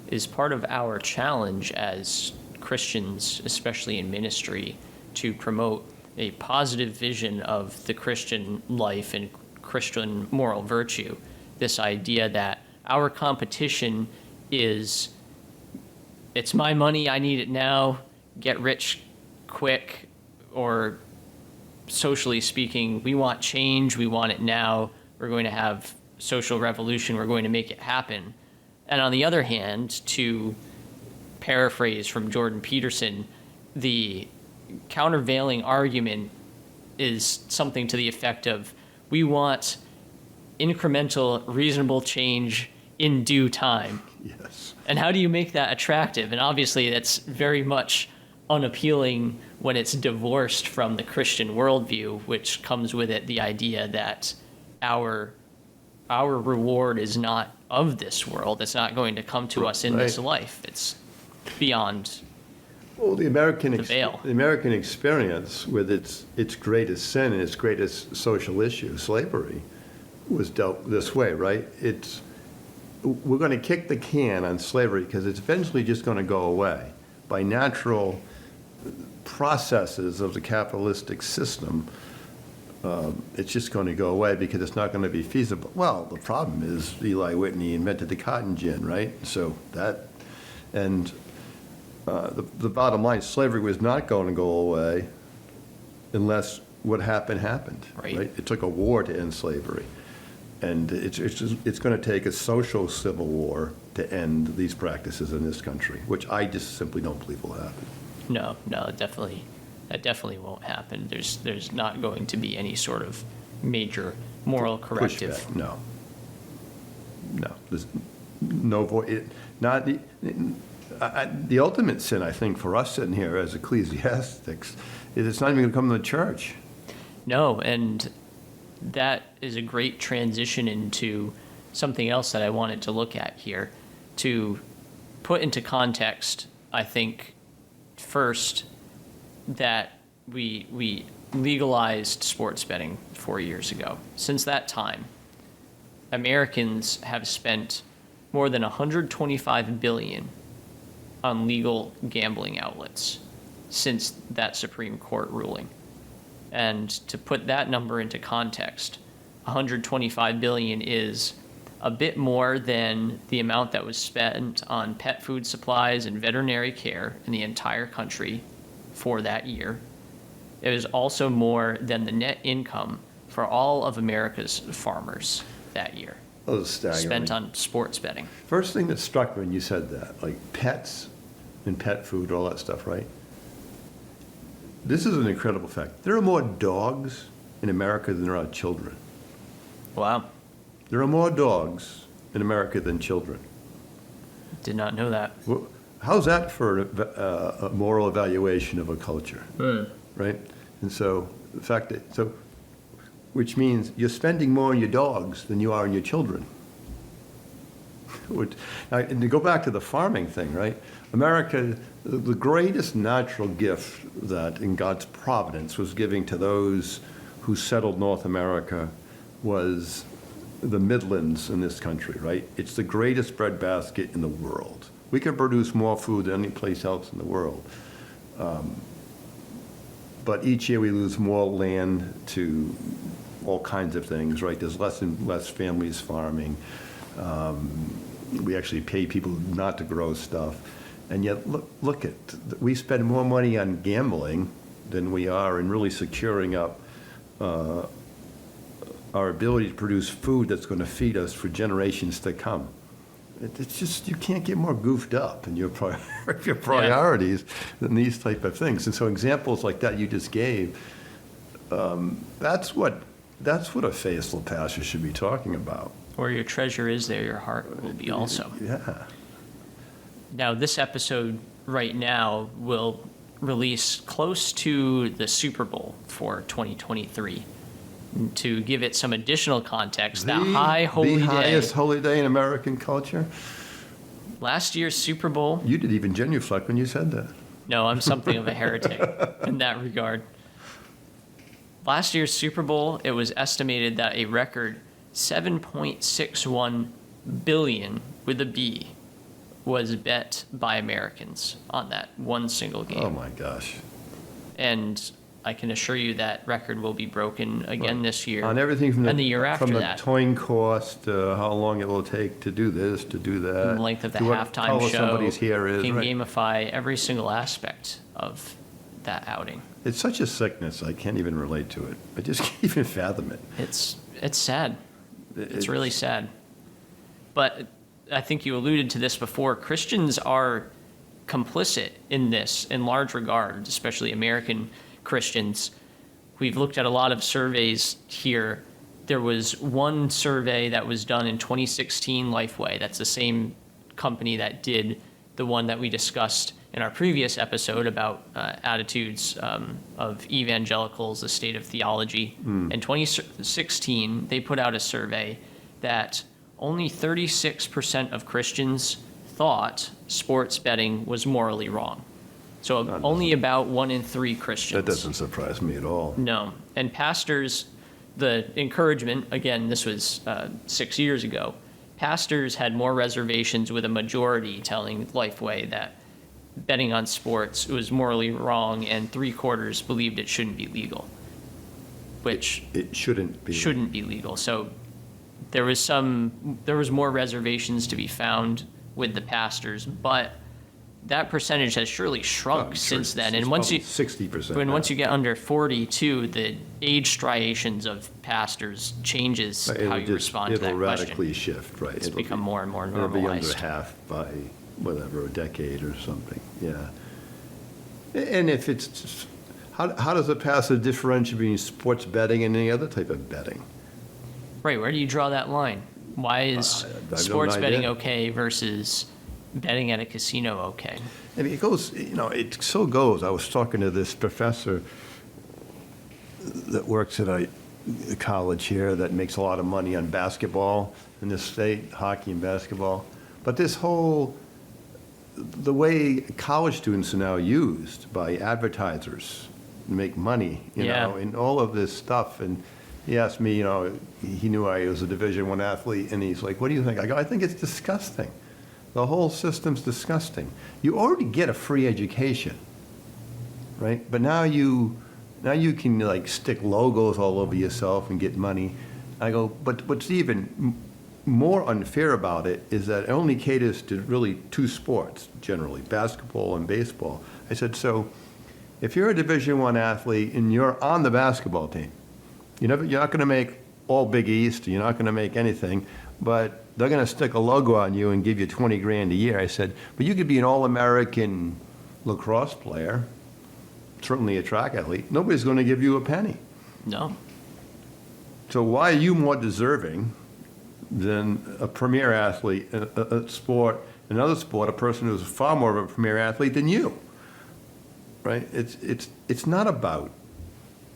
is part of our challenge as Christians, especially in ministry, to promote a positive vision of the Christian life and Christian moral virtue. This idea that our competition is, it's my money, I need it now, get rich quick, or socially speaking, we want change, we want it now, we're going to have social revolution, we're going to make it happen. And on the other hand, to paraphrase from Jordan Peterson, the countervailing argument is something to the effect of, we want incremental, reasonable change in due time. Yes. And how do you make that attractive? And obviously that's very much unappealing when it's divorced from the Christian worldview, which comes with it the idea that our reward is not of this world. It's not going to come to us in this life. It's beyond. Well, the American veil. The American experience with its greatest sin and its greatest social issue, slavery, was dealt this way, right? We're going to kick the can on slavery because it's eventually just going to go away by natural processes of the capitalistic system. It's just going to go away because it's not going to be feasible. Well, the problem is Eli Whitney invented the cotton gin, right? So that, and the bottom line, slavery was not going to go away unless what happened. Right. It took a war to end slavery. And it's going to take a social civil war to end these practices in this country, which I just simply don't believe will happen. No, that definitely won't happen. There's not going to be any sort of major moral corrective. Pushback. No. There's no voice. Not the ultimate sin, I think, for us sitting here as ecclesiastics is it's not even going to come to the church. No, and that is a great transition into something else that I wanted to look at here. To put into context, I think, first, that we legalized sports betting 4 years ago. Since that time, Americans have spent more than $125 billion on legal gambling outlets since that Supreme Court ruling. And to put that number into context, $125 billion is a bit more than the amount that was spent on pet food supplies and veterinary care in the entire country for that year. It was also more than the net income for all of America's farmers that year. That was staggering. Spent on sports betting. First thing that struck me when you said that, like pets and pet food, all that stuff, right? This is an incredible fact. There are more dogs in America than there are children. Wow. There are more dogs in America than children. Did not know that. Well, how's that for a moral evaluation of a culture, right? And so the fact that, which means you're spending more on your dogs than you are on your children. Now, and to go back to the farming thing, right? America, the greatest natural gift that in God's providence was giving to those who settled North America was the Midlands in this country, right? It's the greatest breadbasket in the world. We can produce more food than any place else in the world. But each year we lose more land to all kinds of things, right? There's less and less families farming. We actually pay people not to grow stuff. And yet, look at, we spend more money on gambling than we are in really securing up our ability to produce food that's going to feed us for generations to come. It's just, you can't get more goofed up in your priorities than these type of things. And so examples like that you just gave, that's what a faithful pastor should be talking about. Where your treasure is, there your heart will be also. Yeah. Now, this episode right now will release close to the Super Bowl for 2023. To give it some additional context, that high holy day. The highest holy day in American culture. Last year's Super Bowl. You didn't even genuflect when you said that. No, I'm something of a heretic in that regard. Last year's Super Bowl, it was estimated that a record 7.61 billion with a B was bet by Americans on that one single game. Oh my gosh. And I can assure you that record will be broken again this year. On everything from and the year after that. From the coin cost to how long it will take to do this, to do that. And the length of the to what halftime color show. Somebody's hair is. Can Right. gamify every single aspect of that outing. It's such a sickness, I can't even relate to it. I just can't even fathom it. It's sad. It's really sad. But I think you alluded to this before. Christians are complicit in this in large regard, especially American Christians. We've looked at a lot of surveys here. There was one survey that was done in 2016, Lifeway. That's the same company that did the one that we discussed in our previous episode about attitudes of evangelicals, the state of theology. In 2016, they put out a survey that only 36% of Christians thought sports betting was morally wrong. So only about 1 in 3 Christians. That doesn't surprise me at all. No. And pastors, the encouragement, again, this was 6 years ago, pastors had more reservations with a majority telling Lifeway that betting on sports was morally wrong, and 3/4 believed it shouldn't be legal, which it shouldn't be legal. So there was more reservations to be found with the pastors, but that percentage has surely shrunk since then. And once you 60%. once you get under 42, the age striations of pastors changes how you respond to that It'll question. radically shift, right? It's become more and more It'll be normalized. under half by whatever, a decade or something. Yeah. And if it's how does a pastor differentiate between sports betting and any other type of betting? Right, where do you draw that line? Why is no sports betting idea. okay versus betting at a casino okay? I mean, it goes, it so goes. I was talking to this professor that works at a college here that makes a lot of money on basketball in this state, hockey and basketball. But the way college students are now used by advertisers to make money, and all of this stuff. And he asked me, he knew I was a Division I athlete, and he's like, what do you think? I go, I think it's disgusting. The whole system's disgusting. You already get a free education, right? But now you can stick logos all over yourself and get money. I go, but what's even more unfair about it is that it only caters to really 2 sports, generally, basketball and baseball. I said, so if you're a Division I athlete and you're on the basketball team, you're not going to make all Big East, you're not going to make anything, but they're going to stick a logo on you and give you $20,000 a year. I said, but you could be an All-American lacrosse player, certainly a track athlete. Nobody's going to give you a penny. No. So why are you more deserving than a premier athlete, another sport, a person who's far more of a premier athlete than you? Right? It's not about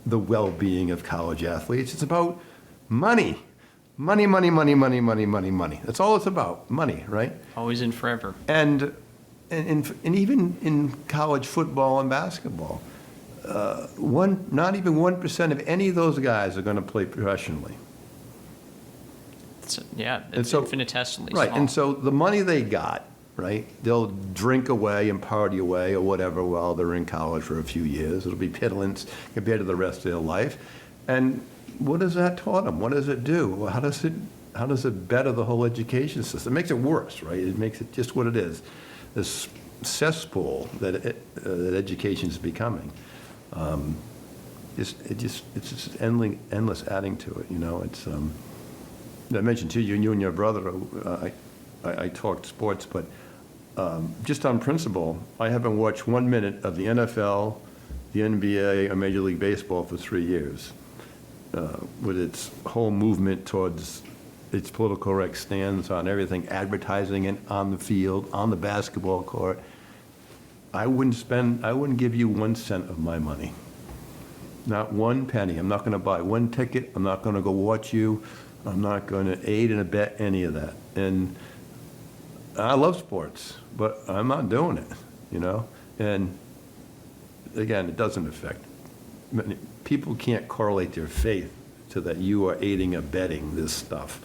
the well-being of college athletes. It's about money. Money, money, money, money, money, money, money. That's all it's about, money, right? Always and forever. And even in college football and basketball, not even 1% of any of those guys are going to play professionally. It's infinitesimally right, small. and so the money they got, right, they'll drink away and party away or whatever while they're in college for a few years. It'll be pittance compared to the rest of their life. And what has that taught them? What does it do? How does it better the whole education system? It makes it worse, right? It makes it just what it is, this cesspool that education is becoming. It's just endless adding to it, you know. It's I mentioned to you, you and your brother, I talked sports, but just on principle, I haven't watched 1 minute of the NFL, the NBA, or Major League Baseball for 3 years, with its whole movement towards its political correct stance on everything, advertising and on the field, on the basketball court. I wouldn't give you 1 cent of my money. Not 1 penny. I'm not going to buy 1 ticket. I'm not going to go watch you. I'm not going to aid and abet any of that. And I love sports, but I'm not doing it, you know? And again, it doesn't affect. People can't correlate their faith to that you are aiding and abetting this stuff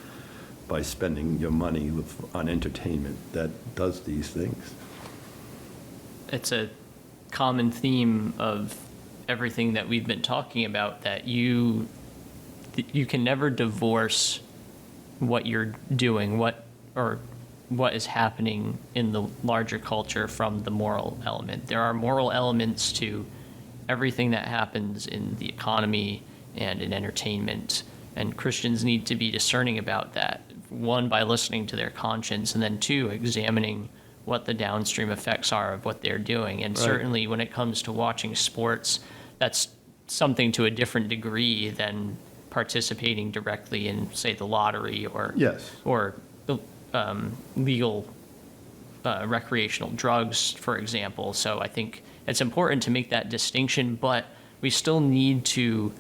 by spending your money on entertainment that does these things. It's a common theme of everything that we've been talking about, that you can never divorce what you're doing, what is happening in the larger culture from the moral element. There are moral elements to everything that happens in the economy and in entertainment, and Christians need to be discerning about that. 1, by listening to their conscience, and then 2, examining what the downstream effects are of what they're doing. And certainly when it comes to watching sports, that's something to a different degree than participating directly in, say, the lottery or legal recreational drugs, for example. So I think it's important to make that distinction, but we still need to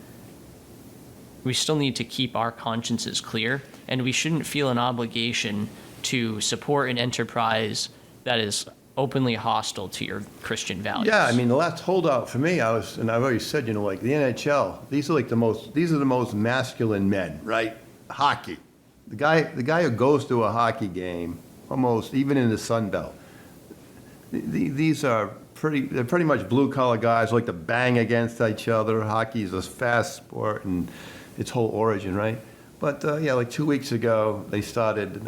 keep our consciences clear, and we shouldn't feel an obligation to support an enterprise that is openly hostile to your Christian values. Yeah, I mean, the last holdout for me, and I've already said, you know, like the NHL, these are the most masculine men, right? Hockey. The guy who goes to a hockey game, almost even in the Sun Belt, these are they're pretty much blue collar guys who like to bang against each other. Hockey is a fast sport and its whole origin, right? But like 2 weeks ago, they started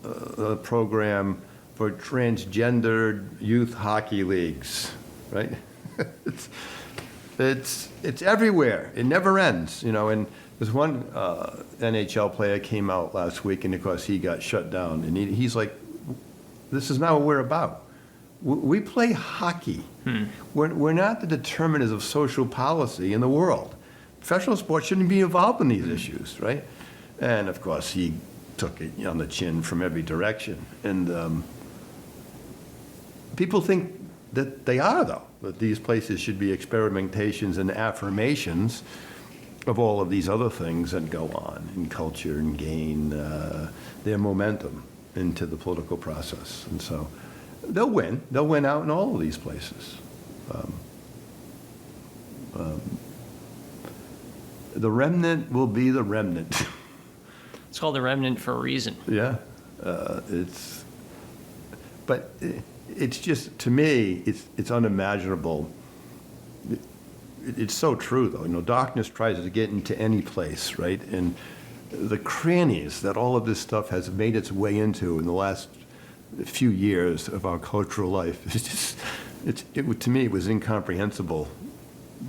a program for transgendered youth hockey leagues, right? It's everywhere. It never ends, you know. And there's one NHL player came out last week, and of course he got shut down. And he's like, "This is not what we're about. We play hockey. We're not the determinants of social policy in the world. Professional sports shouldn't be involved in these issues, right?" And of course he took it on the chin from every direction. And people think that they are, though, that these places should be experimentations and affirmations of all of these other things that go on in culture and gain their momentum into the political process. And so they'll win. They'll win out in all of these places. The remnant will be the remnant. It's called the remnant for a reason. Yeah. It's just, to me, it's unimaginable. It's so true, though. You know, darkness tries to get into any place, right? And the crannies that all of this stuff has made its way into in the last few years of our cultural life, to me, it was incomprehensible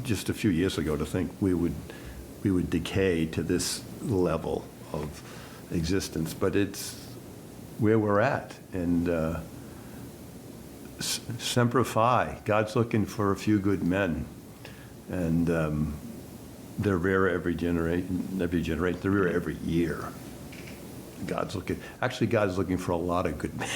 just a few years ago to think we would decay to this level of existence. But it's where we're at. And Semper Fi, God's looking for a few good men, and they're rare every generation, they're rare every year. God's looking for a lot of good men.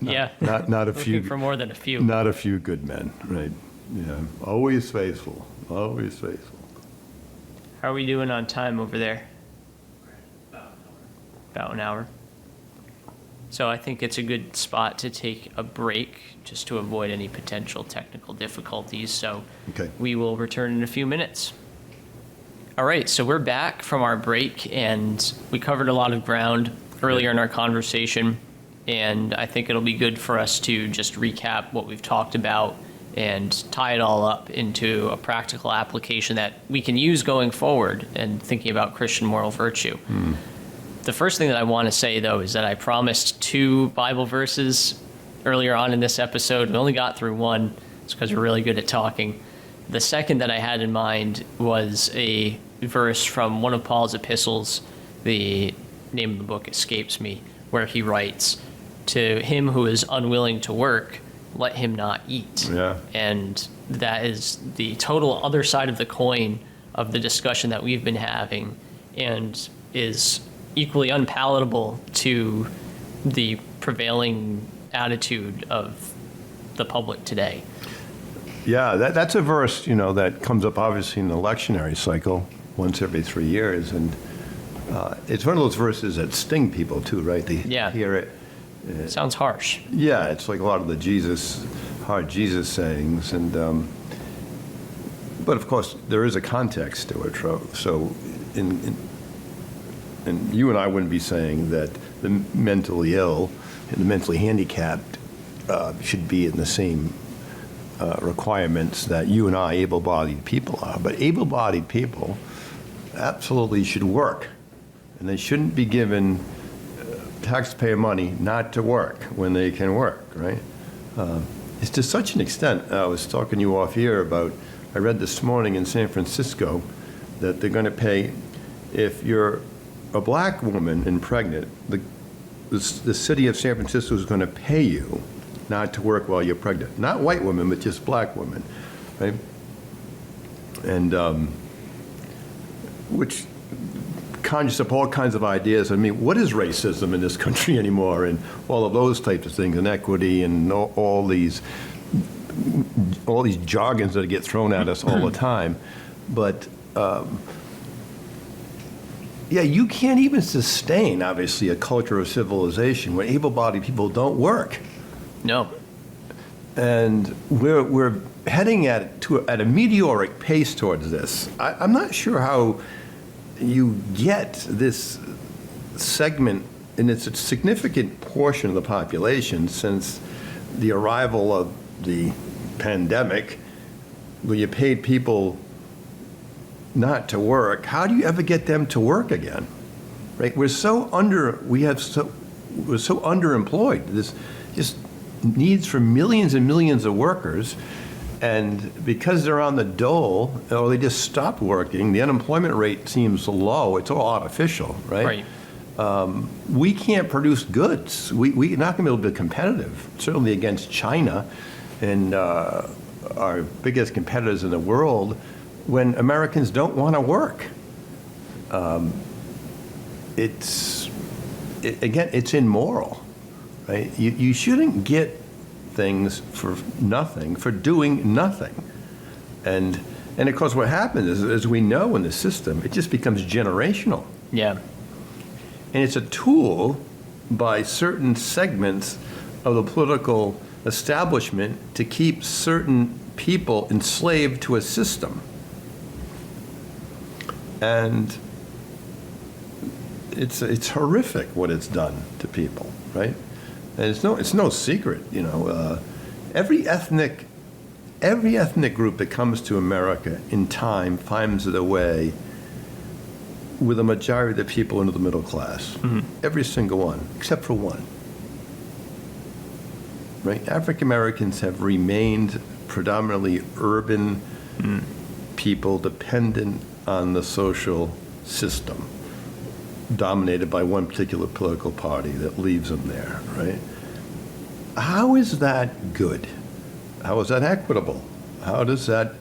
Not a few. Looking for more than a few. Not a few good men, right? Yeah, always faithful, always faithful. How are we doing on time over there? About an hour. So I think it's a good spot to take a break just to avoid any potential technical difficulties. So we will return in a few minutes. All right, so we're back from our break, and we covered a lot of ground earlier in our conversation, and I think it'll be good for us to just recap what we've talked about and tie it all up into a practical application that we can use going forward and thinking about Christian moral virtue. The first thing that I want to say, though, is that I promised 2 Bible verses earlier on in this episode. We only got through one. It's because we're really good at talking. The second that I had in mind was a verse from one of Paul's epistles. The name of the book escapes me, where he writes, "To him who is unwilling to work, let him not eat." Yeah. And that is the total other side of the coin of the discussion that we've been having, and is equally unpalatable to the prevailing attitude of the public today. Yeah, that's a verse, that comes up obviously in the lectionary cycle once every 3 years, and it's one of those verses that sting people too, right? They Yeah. hear it. Sounds harsh. Yeah, it's like a lot of the hard Jesus sayings, and but of course there is a context to it. So, and you and I wouldn't be saying that the mentally ill and the mentally handicapped should be in the same requirements that you and I, able-bodied people, are. But able-bodied people absolutely should work, and they shouldn't be given taxpayer money not to work when they can work, right? It's to such an extent. I was talking to you off here about, I read this morning in San Francisco that they're going to pay, if you're a black woman and pregnant, the city of San Francisco is going to pay you not to work while you're pregnant. Not white women, but just black women, right? And which conjures up all kinds of ideas. I mean, what is racism in this country anymore, and all of those types of things, and equity, and all these jargons that get thrown at us all the time. But yeah, you can't even sustain, obviously, a culture of civilization when able-bodied people don't work. No. And we're heading at a meteoric pace towards this. I'm not sure how you get this segment, and it's a significant portion of the population since the arrival of the pandemic, where you paid people not to work. How do you ever get them to work again? Right? We're so underemployed. This just needs for millions and millions of workers, and because they're on the dole or they just stopped working, the unemployment rate seems low. It's all artificial, right? Right. We can't produce goods. We're not going to be able to be competitive, certainly against China and our biggest competitors in the world, when Americans don't want to work. It's immoral, right? You shouldn't get things for nothing, for doing nothing. And of course what happens is, as we know in the system, it just becomes generational. Yeah. And it's a tool by certain segments of the political establishment to keep certain people enslaved to a system. And it's horrific what it's done to people, right? And it's no secret, every ethnic group that comes to America in time finds their way with a majority of the people into the middle class. Mm-hmm. Every single one, except for one. Right? African Americans have remained predominantly urban people dependent on the social system, dominated by one particular political party that leaves them there, right? How is that good? How is that equitable? How does that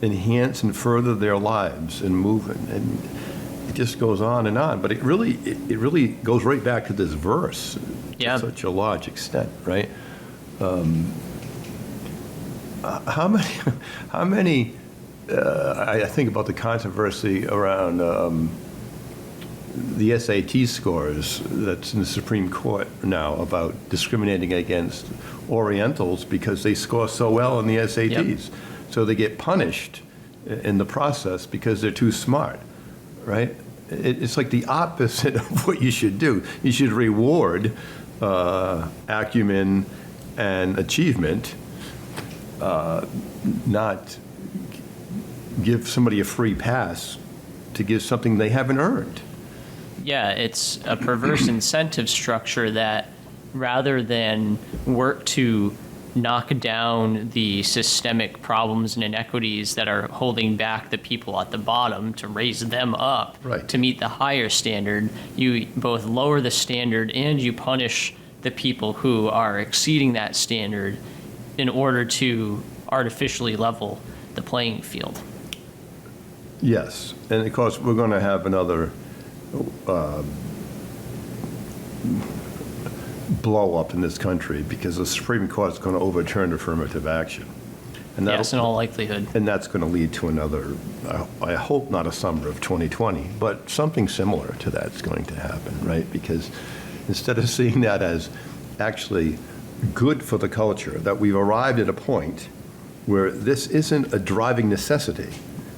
enhance and further their lives and movement? And it just goes on and on. But it really goes right back to this verse to such a large extent, right? How many? I think about the controversy around the SAT scores that's in the Supreme Court now about discriminating against Orientals because they score so well in the SATs. Yep. So they get punished in the process because they're too smart, right? It's like the opposite of what you should do. You should reward acumen and achievement, not give somebody a free pass to give something they haven't earned. Yeah, it's a perverse incentive structure that rather than work to knock down the systemic problems and inequities that are holding back the people at the bottom to raise them up Right. to meet the higher standard, you both lower the standard and you punish the people who are exceeding that standard in order to artificially level the playing field. Yes, and of course, we're going to have another blow up in this country because the Supreme Court's going to overturn affirmative action. And Yes, in all likelihood. And that's going to lead to another, I hope not a summer of 2020, but something similar to that's going to happen, right? Because instead of seeing that as actually good for the culture, that we've arrived at a point where this isn't a driving necessity.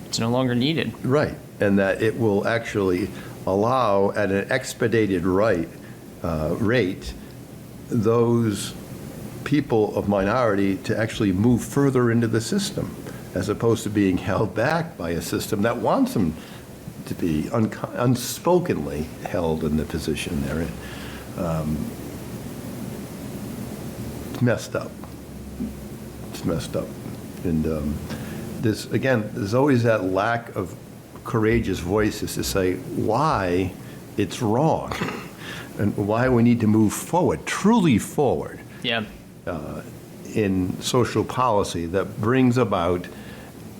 It's no longer needed. Right, and that it will actually allow at an expedited rate those people of minority to actually move further into the system, as opposed to being held back by a system that wants them to be unspokenly held in the position they're in. It's messed up. It's messed up. And there's always that lack of courageous voices to say why it's wrong and why we need to move forward, truly forward. Yeah. In social policy that brings about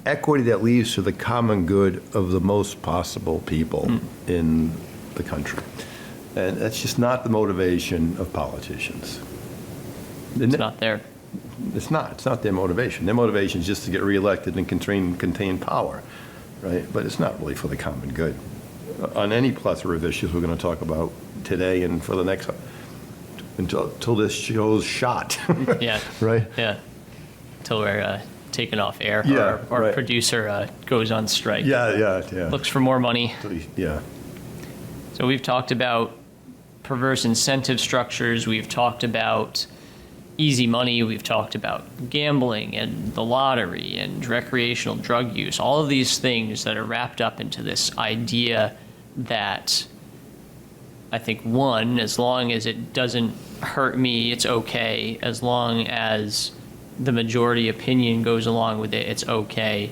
equity that leads to the common good of the most possible people in the country. And that's just not the motivation of politicians. It's not there. It's not. It's not their motivation. Their motivation is just to get reelected and contain power, right? But it's not really for the common good. On any plethora of issues we're going to talk about today and for the next, until this show's shot. Yeah. Right? Yeah. Until we're taken off air. Yeah, Our right. producer goes on strike. Yeah. Looks for more money. Yeah. So we've talked about perverse incentive structures. We've talked about easy money. We've talked about gambling and the lottery and recreational drug use. All of these things that are wrapped up into this idea that I think, one, as long as it doesn't hurt me, it's okay. As long as the majority opinion goes along with it, it's okay.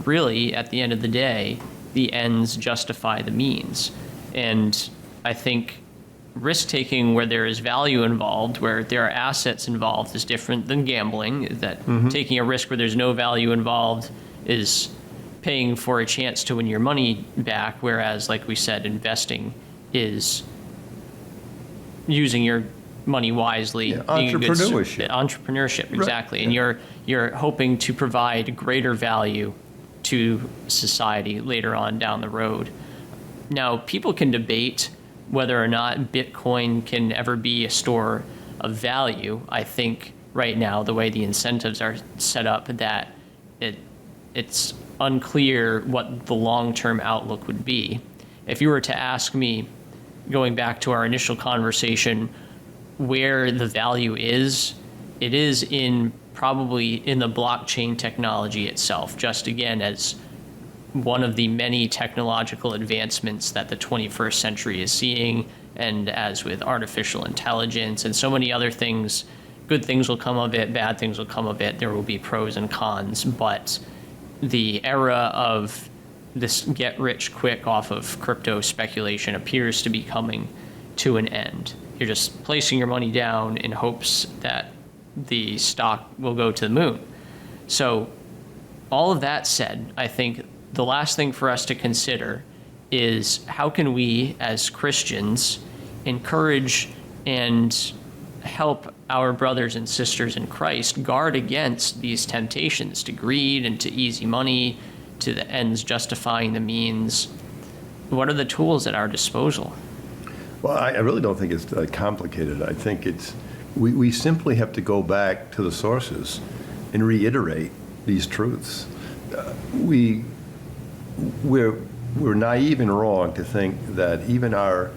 Really, at the end of the day, the ends justify the means. And I think risk-taking where there is value involved, where there are assets involved, is different than gambling. That taking a risk where there's no value involved is paying for a chance to win your money back, whereas, like we said, investing is using your money wisely. Yeah, being a good entrepreneurship. Entrepreneurship, exactly. Right. And you're hoping to provide greater value to society later on down the road. Now, people can debate whether or not Bitcoin can ever be a store of value. I think right now, the way the incentives are set up, that it's unclear what the long-term outlook would be. If you were to ask me, going back to our initial conversation, where the value is, it is probably in the blockchain technology itself, just again as one of the many technological advancements that the 21st century is seeing, and as with artificial intelligence and so many other things, good things will come of it, bad things will come of it, there will be pros and cons, but the era of this get-rich-quick off of crypto speculation appears to be coming to an end. You're just placing your money down in hopes that the stock will go to the moon. So all of that said, I think the last thing for us to consider is how can we, as Christians, encourage and help our brothers and sisters in Christ guard against these temptations to greed and to easy money, to the ends justifying the means. What are the tools at our disposal? Well, I really don't think it's complicated. I think we simply have to go back to the sources and reiterate these truths. We're naive and wrong to think that even our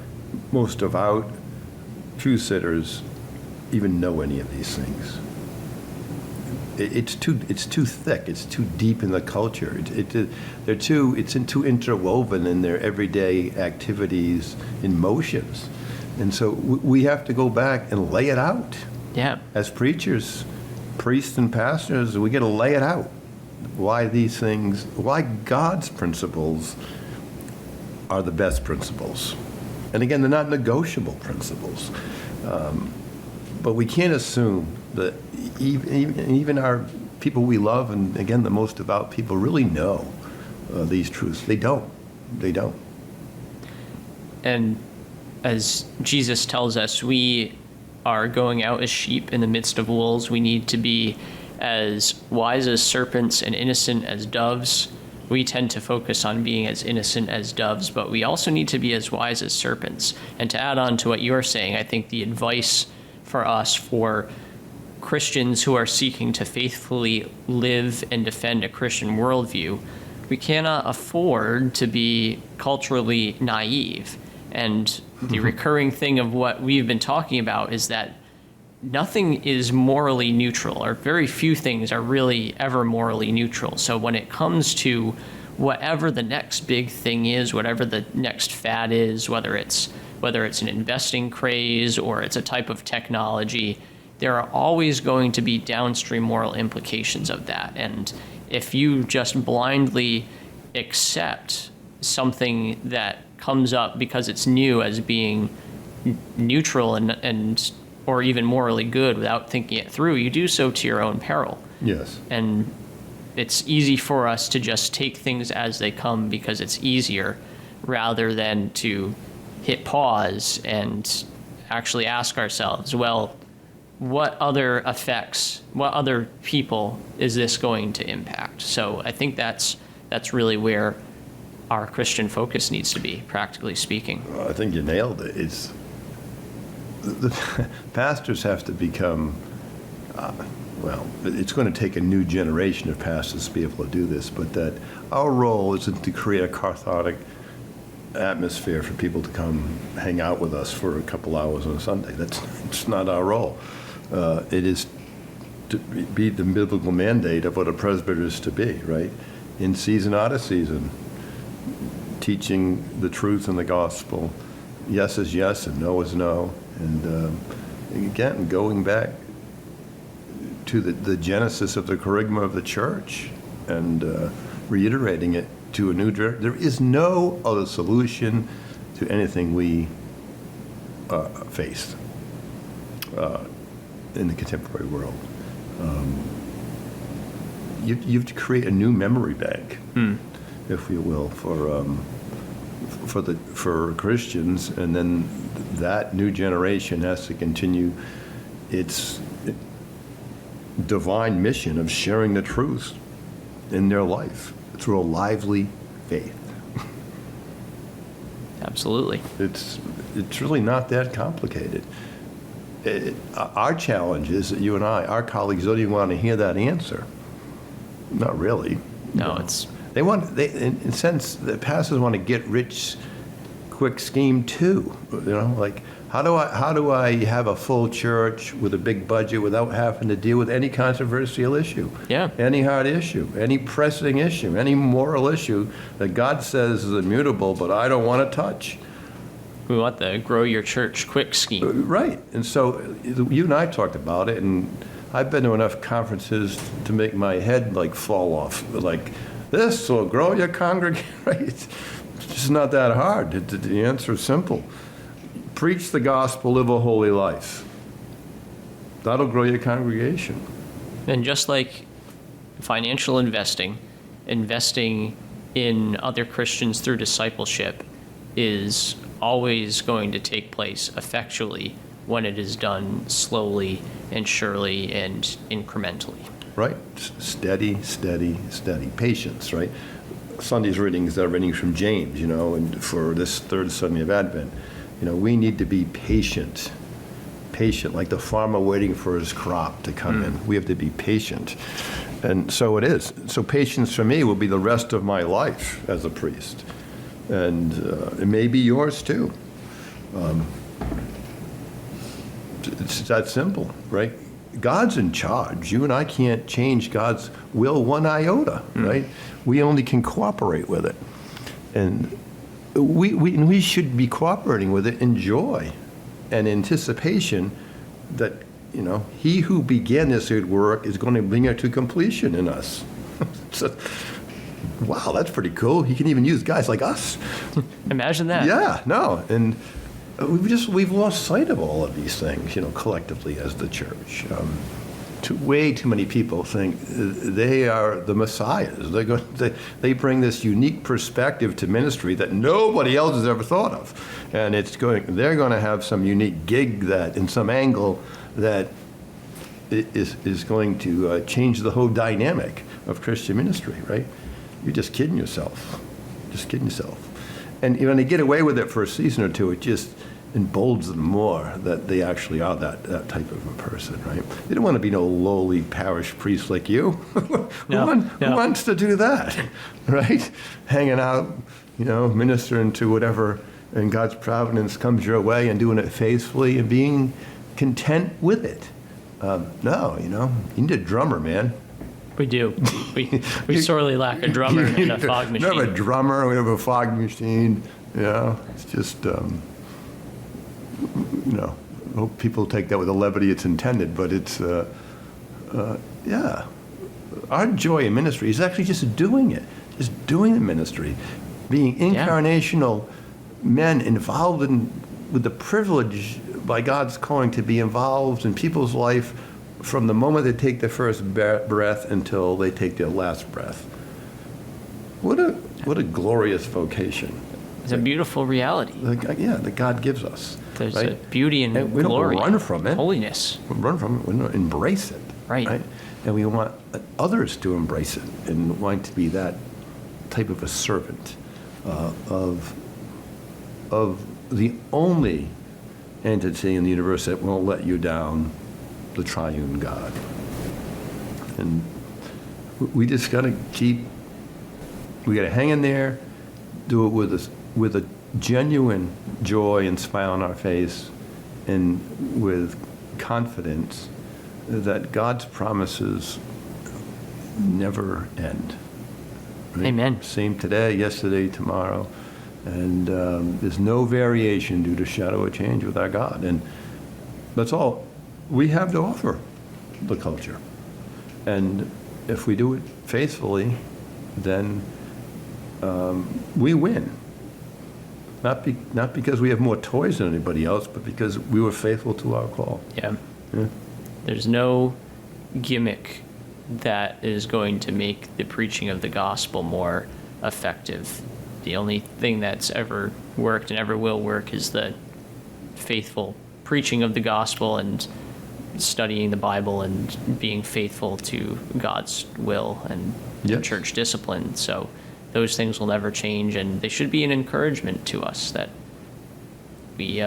most devout truth-sitters even know any of these things. it's too thick. It's too deep in the culture. It's too interwoven in their everyday activities, emotions, and so we have to go back and lay it out. Yeah. As preachers, priests and pastors, we got to lay it out. Why these things? Why God's principles are the best principles, and again, they're not negotiable principles. But we can't assume that even our people we love, and again, the most devout people, really know these truths. They don't. They don't. And as Jesus tells us, we are going out as sheep in the midst of wolves. We need to be as wise as serpents and innocent as doves. We tend to focus on being as innocent as doves, but we also need to be as wise as serpents. And to add on to what you're saying, I think the advice for us, for Christians who are seeking to faithfully live and defend a Christian worldview, we cannot afford to be culturally naive. And the recurring thing of what we've been talking about is that nothing is morally neutral, or very few things are really ever morally neutral. So when it comes to whatever the next big thing is, whatever the next fad is, whether it's an investing craze or it's a type of technology, there are always going to be downstream moral implications of that. And if you just blindly accept something that comes up because it's new as being neutral and or even morally good without thinking it through, you do so to your own peril. Yes. And it's easy for us to just take things as they come because it's easier, rather than to hit pause and actually ask ourselves, well, what other effects, what other people is this going to impact? So I think that's really where our Christian focus needs to be, practically speaking. Well, I think you nailed it. The pastors have to become, it's going to take a new generation of pastors to be able to do this, but that our role isn't to create a cathartic atmosphere for people to come hang out with us for a couple hours on a Sunday. It's not our role. It is to be the biblical mandate of what a presbyter is to be, right? In season, out of season, teaching the truth and the gospel. Yes is yes and no is no. And again, going back to the genesis of the charisma of the church and reiterating it to a new direction. There is no other solution to anything we face in the contemporary world. You have to create a new memory bank, if you will, for Christians, and then that new generation has to continue its divine mission of sharing the truth in their life through a lively faith. Absolutely. It's really not that complicated. Our challenge is that you and our colleagues don't even want to hear that answer. Not really. No, in a sense, the pastors want to get rich quick scheme too. Like how do I have a full church with a big budget without having to deal with any controversial issue? Yeah. Any hard issue, any pressing issue, any moral issue that God says is immutable, but I don't want to touch. We want the grow your church quick scheme. Right. And so you and I talked about it, and I've been to enough conferences to make my head fall off. Like, this will grow your congregation. Right? It's just not that hard. The answer is simple. Preach the gospel, live a holy life. That'll grow your congregation. And just like financial investing in other Christians through discipleship is always going to take place effectually when it is done slowly and surely and incrementally. Right. Steady, steady, steady. Patience, right? Sunday's readings are readings from James, and for this third Sunday of Advent, we need to be patient, like the farmer waiting for his crop to come in. We have to be patient. And so it is. So patience for me will be the rest of my life as a priest. And it may be yours too. It's that simple, right? God's in charge. You and I can't change God's will one iota, right? We only can cooperate with it. And we should be cooperating with it in joy and anticipation that, he who began this good work is going to bring it to completion in us. So, wow, that's pretty cool. He can even use guys like us. Imagine that. Yeah, no. And we've lost sight of all of these things, collectively as the church. Way too many people think they are the messiahs. They bring this unique perspective to ministry that nobody else has ever thought of. And they're going to have some unique gig that in some angle that is going to change the whole dynamic of Christian ministry, right? You're just kidding yourself. Just kidding yourself. And when they get away with it for a season or two, it just emboldens them more that they actually are that type of a person, right? They don't want to be no lowly parish priest like you. Who wants to do that, right? Hanging out, ministering to whatever, and God's providence comes your way and doing it faithfully and being content with it. No, you need a drummer, man. We do. We sorely lack a drummer and a fog machine. We have a drummer, we have a fog machine. It's just, I hope people take that with the levity it's intended, but it's, our joy in ministry is actually just doing it, just doing the ministry, being incarnational men involved with the privilege by God's calling to be involved in people's life from the moment they take their first breath until they take their last breath. What a glorious vocation. It's a beautiful reality. That God gives us. There's right? a beauty and we glory. Don't run from it. Holiness. We run from it. We don't embrace it. Right. And we want others to embrace it and want to be that type of a servant of the only entity in the universe that won't let you down, the triune God. And we just got to we got to hang in there, do it with a genuine joy and smile on our face, and with confidence that God's promises never end. Right? Amen. Same today, yesterday, tomorrow. And there's no variation due to shadow or change with our God. And that's all we have to offer the culture. And if we do it faithfully, then we win. Not because we have more toys than anybody else, but because we were faithful to our call. Yeah. There's no gimmick that is going to make the preaching of the gospel more effective. The only thing that's ever worked and ever will work is the faithful preaching of the gospel and studying the Bible and being faithful to God's will and church discipline. So those things will never change, and they should be an encouragement to us that we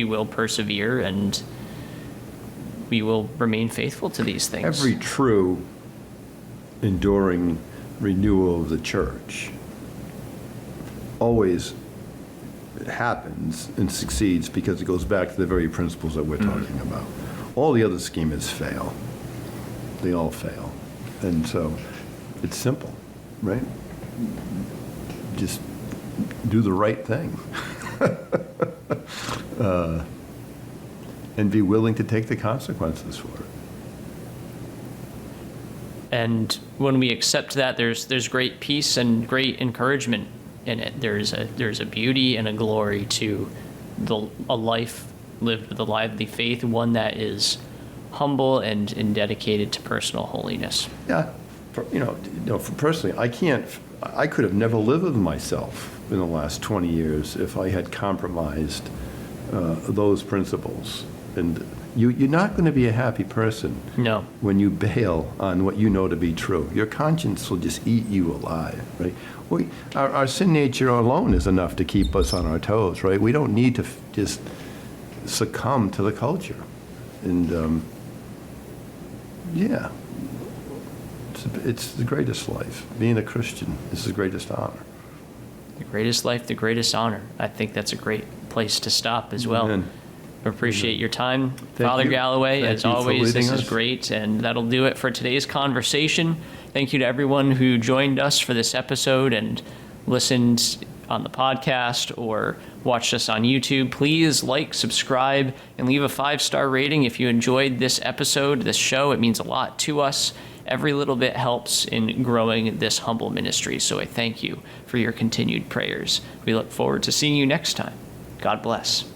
will persevere and we will remain faithful to these things. Every true, enduring renewal of the church always happens and succeeds because it goes back to the very principles that we're talking about. All the other schemas fail. They all fail. And so it's simple, right? Just do the right thing. And be willing to take the consequences for it. And when we accept that, there's great peace and great encouragement in it. There's a beauty and a glory to a life lived with a lively faith, one that is humble and dedicated to personal holiness. Yeah, for personally, I could have never lived with myself in the last 20 years if I had compromised those principles. And you're not going to be a happy person when you bail on what you know to be true. Your conscience will just eat you alive, right? Our sin nature alone is enough to keep us on our toes, right? We don't need to just succumb to the culture. And it's the greatest life. Being a Christian is the greatest honor. The greatest life, the greatest honor. I think that's a great place to stop as well. Amen. Appreciate your time, Father you. Galloway. Thank As you for always, this leading is us. great. And that'll do it for today's conversation. Thank you to everyone who joined us for this episode and listened on the podcast or watched us on YouTube. Please like, subscribe, and leave a 5-star rating if you enjoyed this episode, this show. It means a lot to us. Every little bit helps in growing this humble ministry. So I thank you for your continued prayers. We look forward to seeing you next time. God bless.